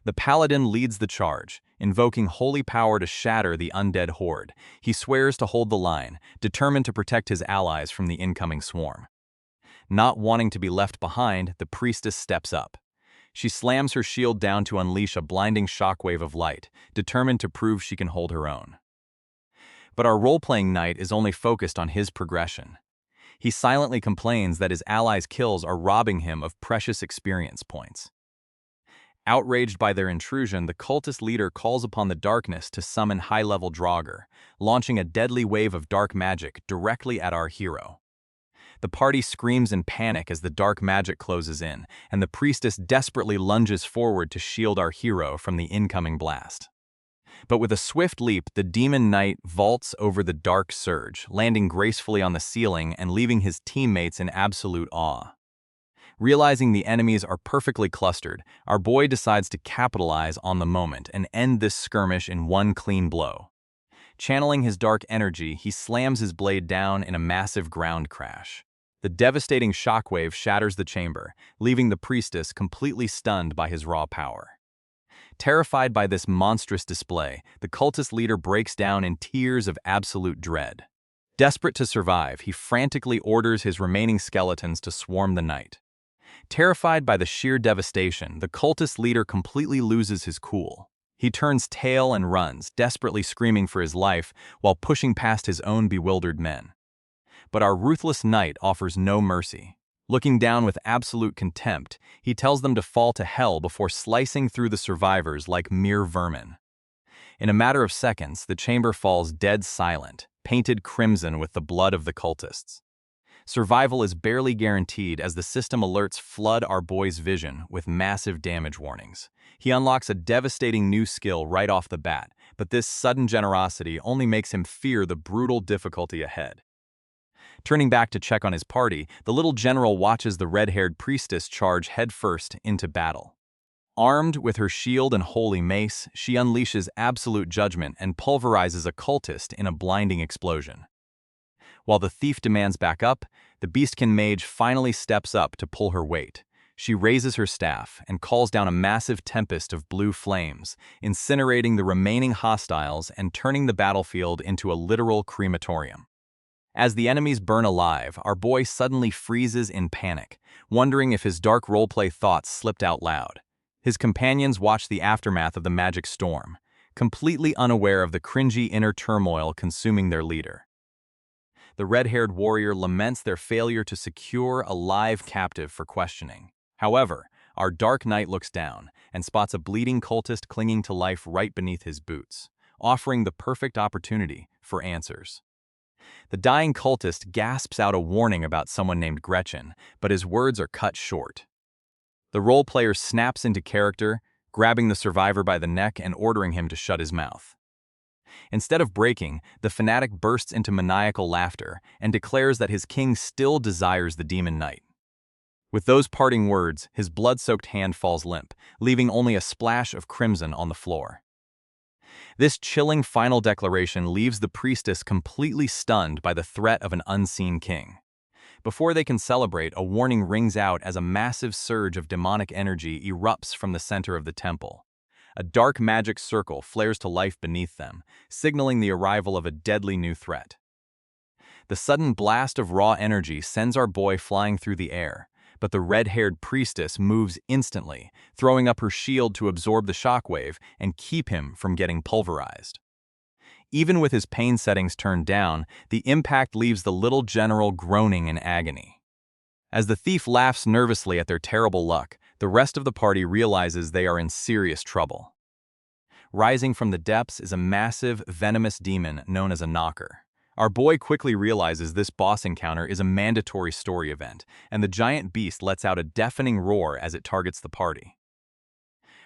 The paladin leads the charge, invoking holy power to shatter the undead horde. He swears to hold the line, determined to protect his allies from the incoming swarm. Not wanting to be left behind, the priestess steps up. She slams her shield down to unleash a blinding shockwave of light, determined to prove she can hold her own. But our role-playing knight is only focused on his progression. He silently complains that his allies' kills are robbing him of precious experience points. Outraged by their intrusion, the cultist leader calls upon the darkness to summon high-level Draugr, launching a deadly wave of dark magic directly at our hero. The party screams in panic as the dark magic closes in, and the priestess desperately lunges forward to shield our hero from the incoming blast. But with a swift leap, the demon knight vaults over the dark surge, landing gracefully on the ceiling and leaving his teammates in absolute awe. Realizing the enemies are perfectly clustered, our boy decides to capitalize on the moment and end this skirmish in one clean blow. Channeling his dark energy, he slams his blade down in a massive ground crash. The devastating shockwave shatters the chamber, leaving the priestess completely stunned by his raw power. Terrified by this monstrous display, the cultist leader breaks down in tears of absolute dread. Desperate to survive, he frantically orders his remaining skeletons to swarm the night. Terrified by the sheer devastation, the cultist leader completely loses his cool. He turns tail and runs, desperately screaming for his life while pushing past his own bewildered men. But our ruthless knight offers no mercy. Looking down with absolute contempt, he tells them to fall to hell before slicing through the survivors like mere vermin. In a matter of seconds, the chamber falls dead silent, painted crimson with the blood of the cultists. Survival is barely guaranteed as the system alerts flood our boy's vision with massive damage warnings. He unlocks a devastating new skill right off the bat, but this sudden generosity only makes him fear the brutal difficulty ahead. Turning back to check on his party, the little general watches the red-haired priestess charge headfirst into battle. Armed with her shield and holy mace, she unleashes absolute judgment and pulverizes a cultist in a blinding explosion. While the thief demands backup, the beastkin mage finally steps up to pull her weight. She raises her staff and calls down a massive tempest of blue flames, incinerating the remaining hostiles and turning the battlefield into a literal crematorium. As the enemies burn alive, our boy suddenly freezes in panic, wondering if his dark roleplay thoughts slipped out loud. His companions watch the aftermath of the magic storm, completely unaware of the cringy inner turmoil consuming their leader. The red-haired warrior laments their failure to secure a live captive for questioning. However, our dark knight looks down and spots a bleeding cultist clinging to life right beneath his boots, offering the perfect opportunity for answers. The dying cultist gasps out a warning about someone named Gretchen, but his words are cut short. The role player snaps into character, grabbing the survivor by the neck and ordering him to shut his mouth. Instead of breaking, the fanatic bursts into maniacal laughter and declares that his king still desires the demon knight. With those parting words, his blood-soaked hand falls limp, leaving only a splash of crimson on the floor. This chilling final declaration leaves the priestess completely stunned by the threat of an unseen king. Before they can celebrate, a warning rings out as a massive surge of demonic energy erupts from the center of the temple. A dark magic circle flares to life beneath them, signaling the arrival of a deadly new threat. The sudden blast of raw energy sends our boy flying through the air, but the red-haired priestess moves instantly, throwing up her shield to absorb the shockwave and keep him from getting pulverized. Even with his pain settings turned down, the impact leaves the little general groaning in agony. As the thief laughs nervously at their terrible luck, the rest of the party realizes they are in serious trouble. Rising from the depths is a massive, venomous demon known as a knocker. Our boy quickly realizes this boss encounter is a mandatory story event, and the giant beast lets out a deafening roar as it targets the party.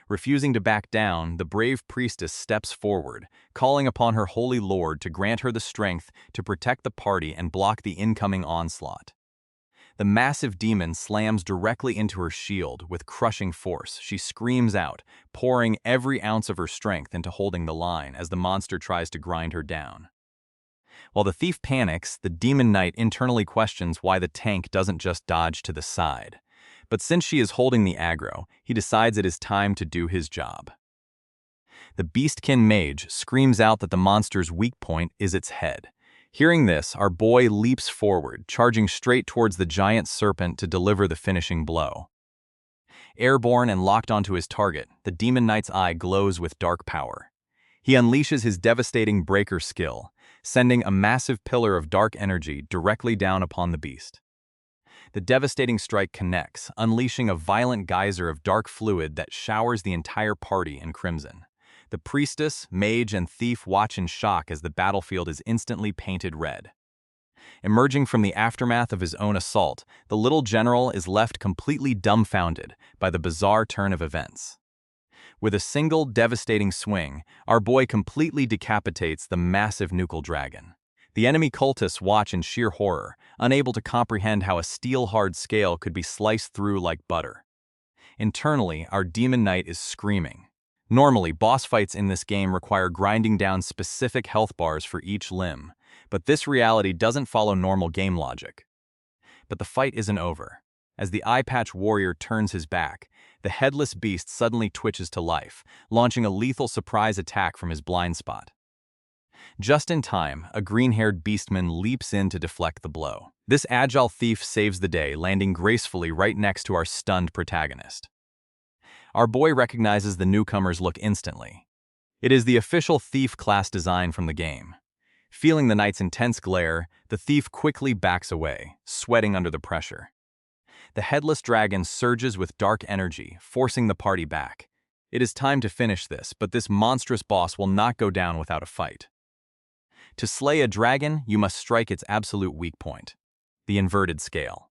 Refusing to back down, the brave priestess steps forward, calling upon her holy lord to grant her the strength to protect the party and block the incoming onslaught. The massive demon slams directly into her shield with crushing force. She screams out, pouring every ounce of her strength into holding the line as the monster tries to grind her down. While the thief panics, the demon knight internally questions why the tank doesn't just dodge to the side. But since she is holding the aggro, he decides it is time to do his job. The beastkin mage screams out that the monster's weak point is its head. Hearing this, our boy leaps forward, charging straight towards the giant serpent to deliver the finishing blow. Airborne and locked onto his target, the demon knight's eye glows with dark power. He unleashes his devastating breaker skill, sending a massive pillar of dark energy directly down upon the beast. The devastating strike connects, unleashing a violent geyser of dark fluid that showers the entire party in crimson. The priestess, mage, and thief watch in shock as the battlefield is instantly painted red. Emerging from the aftermath of his own assault, the little general is left completely dumbfounded by the bizarre turn of events. With a single devastating swing, our boy completely decapitates the massive nuchal dragon. The enemy cultists watch in sheer horror, unable to comprehend how a steel-hard scale could be sliced through like butter. Internally, our demon knight is screaming. Normally, boss fights in this game require grinding down specific health bars for each limb, but this reality doesn't follow normal game logic. But the fight isn't over. As the eye-patch warrior turns his back, the headless beast suddenly twitches to life, launching a lethal surprise attack from his blind spot. Just in time, a green-haired beastman leaps in to deflect the blow. This agile thief saves the day, landing gracefully right next to our stunned protagonist. Our boy recognizes the newcomer's look instantly. It is the official thief class design from the game. Feeling the knight's intense glare, the thief quickly backs away, sweating under the pressure. The headless dragon surges with dark energy, forcing the party back. It is time to finish this, but this monstrous boss will not go down without a fight. To slay a dragon, you must strike its absolute weak point, the inverted scale.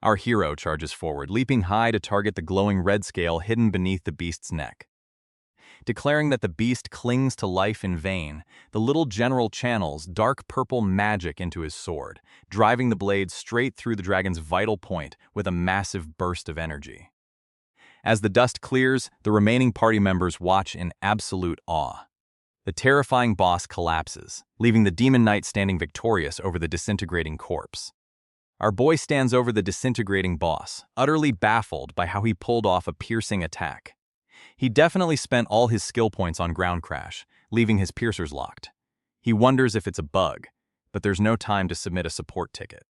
Our hero charges forward, leaping high to target the glowing red scale hidden beneath the beast's neck. Declaring that the beast clings to life in vain, the little general channels dark purple magic into his sword, driving the blade straight through the dragon's vital point with a massive burst of energy. As the dust clears, the remaining party members watch in absolute awe. The terrifying boss collapses, leaving the demon knight standing victorious over the disintegrating corpse. Our boy stands over the disintegrating boss, utterly baffled by how he pulled off a piercing attack. He definitely spent all his skill points on ground crash, leaving his piercers locked. He wonders if it's a bug, but there's no time to submit a support ticket.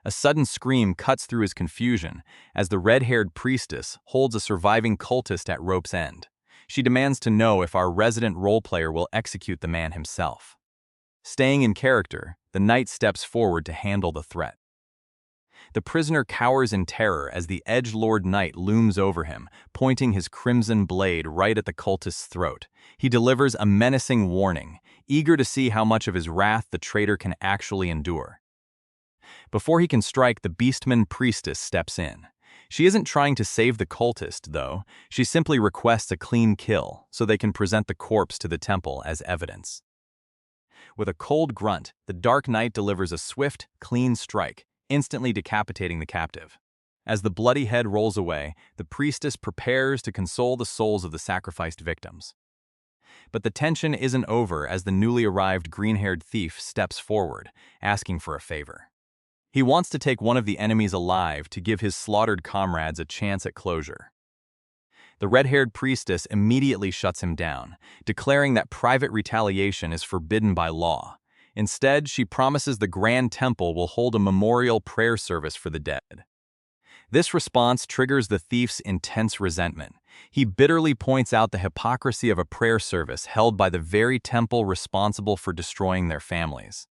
A sudden scream cuts through his confusion as the red-haired priestess holds a surviving cultist at rope's end. She demands to know if our resident role-player will execute the man himself. Staying in character, the knight steps forward to handle the threat. The prisoner cowers in terror as the edgelord knight looms over him, pointing his crimson blade right at the cultist's throat. He delivers a menacing warning, eager to see how much of his wrath the traitor can actually endure. Before he can strike, the beastman priestess steps in. She isn't trying to save the cultist, though. She simply requests a clean kill so they can present the corpse to the temple as evidence. With a cold grunt, the Dark Knight delivers a swift, clean strike, instantly decapitating the captive. As the bloody head rolls away, the priestess prepares to console the souls of the sacrificed victims. But the tension isn't over as the newly arrived green-haired thief steps forward, asking for a favor. He wants to take one of the enemies alive to give his slaughtered comrades a chance at closure. The red-haired priestess immediately shuts him down, declaring that private retaliation is forbidden by law. Instead, she promises the Grand Temple will hold a memorial prayer service for the dead. This response triggers the thief's intense resentment. He bitterly points out the hypocrisy of a prayer service held by the very temple responsible for destroying their families.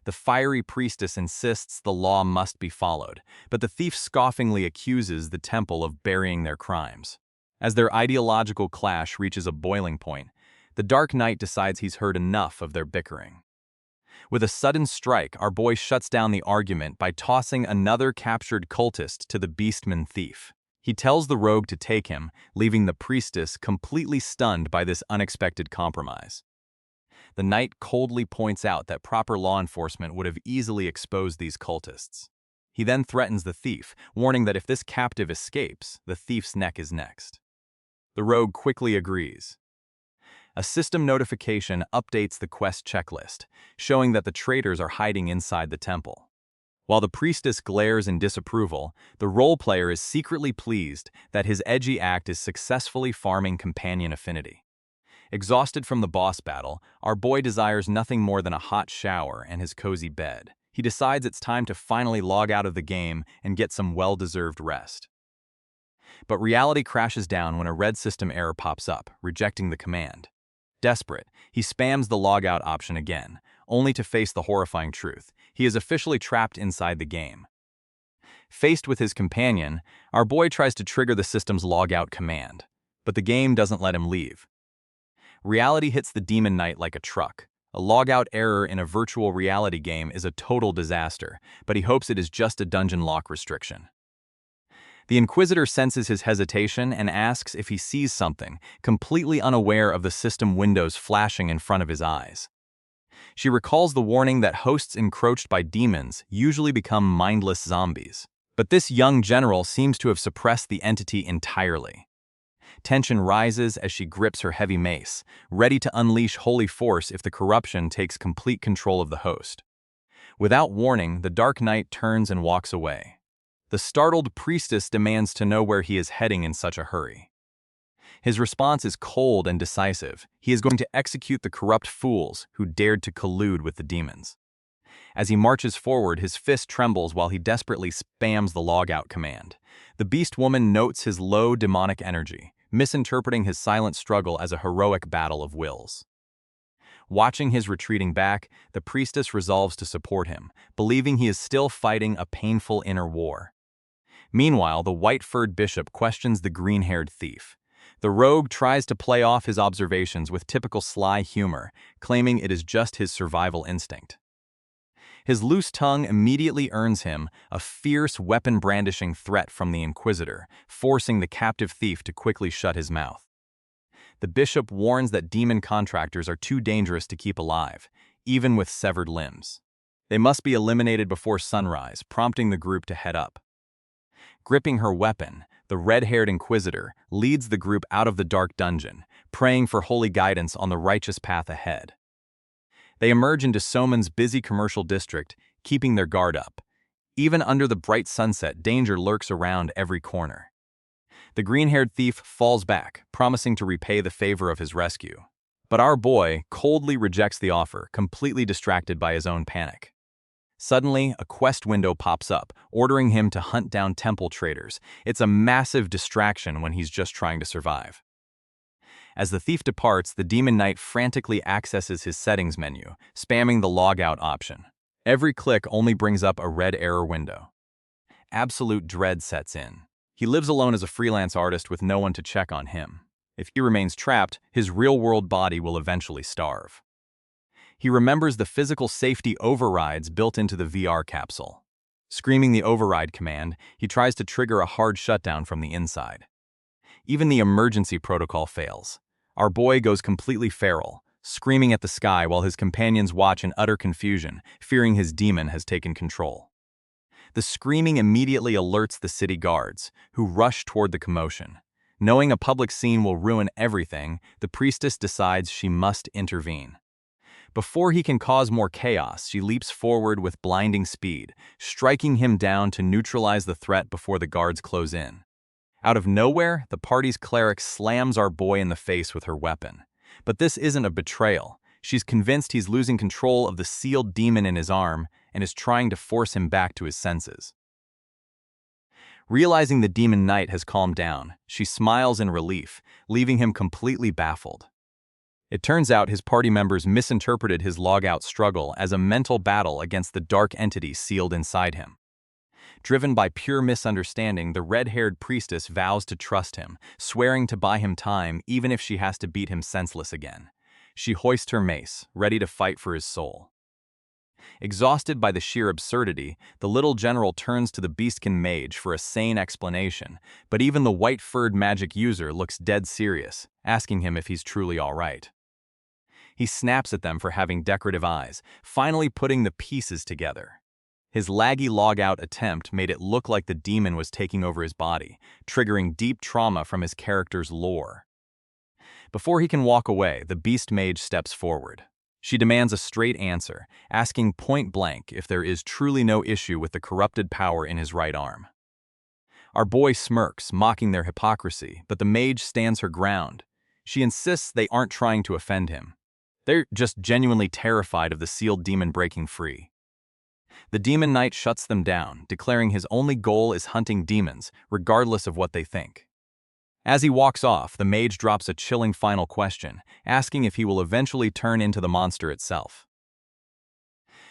The fiery priestess insists the law must be followed, but the thief scoffingly accuses the temple of burying their crimes. As their ideological clash reaches a boiling point, the Dark Knight decides he's heard enough of their bickering. With a sudden strike, our boy shuts down the argument by tossing another captured cultist to the beastman thief. He tells the rogue to take him, leaving the priestess completely stunned by this unexpected compromise. The knight coldly points out that proper law enforcement would have easily exposed these cultists. He then threatens the thief, warning that if this captive escapes, the thief's neck is next. The rogue quickly agrees. A system notification updates the quest checklist, showing that the traitors are hiding inside the temple. While the priestess glares in disapproval, the role-player is secretly pleased that his edgy act is successfully farming companion affinity. Exhausted from the boss battle, our boy desires nothing more than a hot shower and his cozy bed. He decides it's time to finally log out of the game and get some well-deserved rest. But reality crashes down when a red system error pops up, rejecting the command. Desperate, he spams the logout option again, only to face the horrifying truth. He is officially trapped inside the game. Faced with his companion, our boy tries to trigger the system's logout command, but the game doesn't let him leave. Reality hits the demon knight like a truck. A logout error in a virtual reality game is a total disaster, but he hopes it is just a dungeon lock restriction. The Inquisitor senses his hesitation and asks if he sees something, completely unaware of the system windows flashing in front of his eyes. She recalls the warning that hosts encroached by demons usually become mindless zombies. But this young general seems to have suppressed the entity entirely. Tension rises as she grips her heavy mace, ready to unleash holy force if the corruption takes complete control of the host. Without warning, the Dark Knight turns and walks away. The startled priestess demands to know where he is heading in such a hurry. His response is cold and decisive. He is going to execute the corrupt fools who dared to collude with the demons. As he marches forward, his fist trembles while he desperately spams the logout command. The beast woman notes his low demonic energy, misinterpreting his silent struggle as a heroic battle of wills. Watching his retreating back, the priestess resolves to support him, believing he is still fighting a painful inner war. Meanwhile, the white-furred bishop questions the green-haired thief. The rogue tries to play off his observations with typical sly humor, claiming it is just his survival instinct. His loose tongue immediately earns him a fierce weapon-brandishing threat from the Inquisitor, forcing the captive thief to quickly shut his mouth. The bishop warns that demon contractors are too dangerous to keep alive, even with severed limbs. They must be eliminated before sunrise, prompting the group to head up. Gripping her weapon, the red-haired Inquisitor leads the group out of the dark dungeon, praying for holy guidance on the righteous path ahead. They emerge into Soman's busy commercial district, keeping their guard up. Even under the bright sunset, danger lurks around every corner. The green-haired thief falls back, promising to repay the favor of his rescue. But our boy coldly rejects the offer, completely distracted by his own panic. Suddenly, a quest window pops up, ordering him to hunt down temple traders. It's a massive distraction when he's just trying to survive. As the thief departs, the demon knight frantically accesses his settings menu, spamming the logout option. Every click only brings up a red error window. Absolute dread sets in. He lives alone as a freelance artist with no one to check on him. If he remains trapped, his real-world body will eventually starve. He remembers the physical safety overrides built into the VR capsule. Screaming the override command, he tries to trigger a hard shutdown from the inside. Even the emergency protocol fails. Our boy goes completely feral, screaming at the sky while his companions watch in utter confusion, fearing his demon has taken control. The screaming immediately alerts the city guards, who rush toward the commotion. Knowing a public scene will ruin everything, the priestess decides she must intervene. Before he can cause more chaos, she leaps forward with blinding speed, striking him down to neutralize the threat before the guards close in. Out of nowhere, the party's cleric slams our boy in the face with her weapon. But this isn't a betrayal. She's convinced he's losing control of the sealed demon in his arm and is trying to force him back to his senses. Realizing the demon knight has calmed down, she smiles in relief, leaving him completely baffled. It turns out his party members misinterpreted his logout struggle as a mental battle against the dark entity sealed inside him. Driven by pure misunderstanding, the red-haired priestess vows to trust him, swearing to buy him time even if she has to beat him senseless again. She hoists her mace, ready to fight for his soul. Exhausted by the sheer absurdity, the little general turns to the beastkin mage for a sane explanation, but even the white-furred magic user looks dead serious, asking him if he's truly all right. He snaps at them for having decorative eyes, finally putting the pieces together. His laggy logout attempt made it look like the demon was taking over his body, triggering deep trauma from his character's lore. Before he can walk away, the beast mage steps forward. She demands a straight answer, asking point-blank if there is truly no issue with the corrupted power in his right arm. Our boy smirks, mocking their hypocrisy, but the mage stands her ground. She insists they aren't trying to offend him. They're just genuinely terrified of the sealed demon breaking free. The demon knight shuts them down, declaring his only goal is hunting demons, regardless of what they think. As he walks off, the mage drops a chilling final question, asking if he will eventually turn into the monster itself.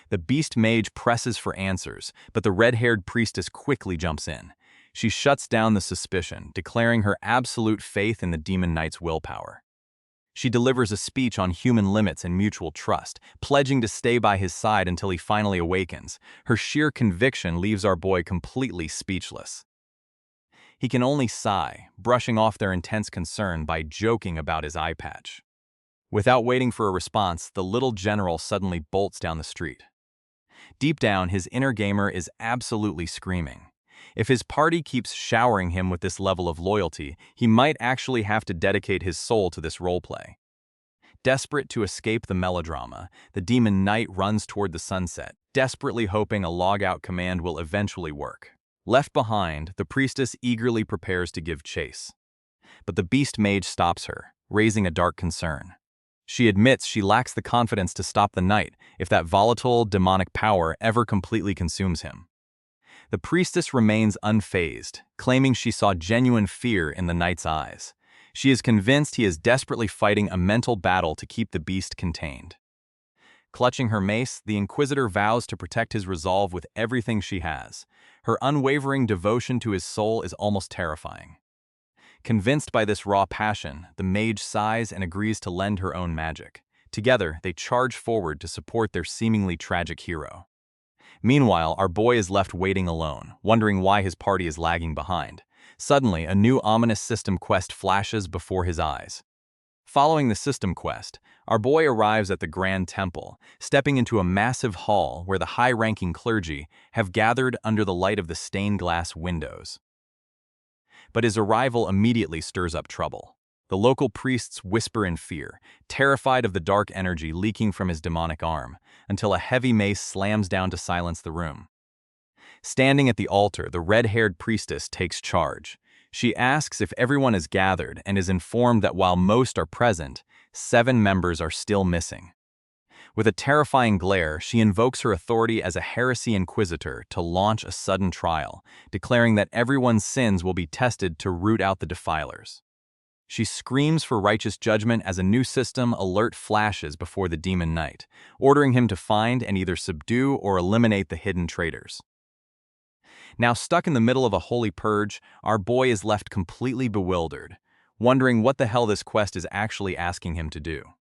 The beast mage presses for answers, but the red-haired priestess quickly jumps in. She shuts down the suspicion, declaring her absolute faith in the demon knight's willpower. She delivers a speech on human limits and mutual trust, pledging to stay by his side until he finally awakens. Her sheer conviction leaves our boy completely speechless. He can only sigh, brushing off their intense concern by joking about his eye patch. Without waiting for a response, the little general suddenly bolts down the street. Deep down, his inner gamer is absolutely screaming. If his party keeps showering him with this level of loyalty, he might actually have to dedicate his soul to this roleplay. Desperate to escape the melodrama, the demon knight runs toward the sunset, desperately hoping a logout command will eventually work. Left behind, the priestess eagerly prepares to give chase. But the beast mage stops her, raising a dark concern. She admits she lacks the confidence to stop the knight if that volatile, demonic power ever completely consumes him. The priestess remains unfazed, claiming she saw genuine fear in the knight's eyes. She is convinced he is desperately fighting a mental battle to keep the beast contained. Clutching her mace, the Inquisitor vows to protect his resolve with everything she has. Her unwavering devotion to his soul is almost terrifying. Convinced by this raw passion, the mage sighs and agrees to lend her own magic. Together, they charge forward to support their seemingly tragic hero. Meanwhile, our boy is left waiting alone, wondering why his party is lagging behind. Suddenly, a new ominous system quest flashes before his eyes. Following the system quest, our boy arrives at the Grand Temple, stepping into a massive hall where the high-ranking clergy have gathered under the light of the stained glass windows. But his arrival immediately stirs up trouble. The local priests whisper in fear, terrified of the dark energy leaking from his demonic arm, until a heavy mace slams down to silence the room. Standing at the altar, the red-haired priestess takes charge. She asks if everyone is gathered and is informed that while most are present, 7 members are still missing. With a terrifying glare, she invokes her authority as a heresy inquisitor to launch a sudden trial, declaring that everyone's sins will be tested to root out the defilers. She screams for righteous judgment as a new system alert flashes before the demon knight, ordering him to find and either subdue or eliminate the hidden traitors. Now stuck in the middle of a holy purge, our boy is left completely bewildered, wondering what the hell this quest is actually asking him to do.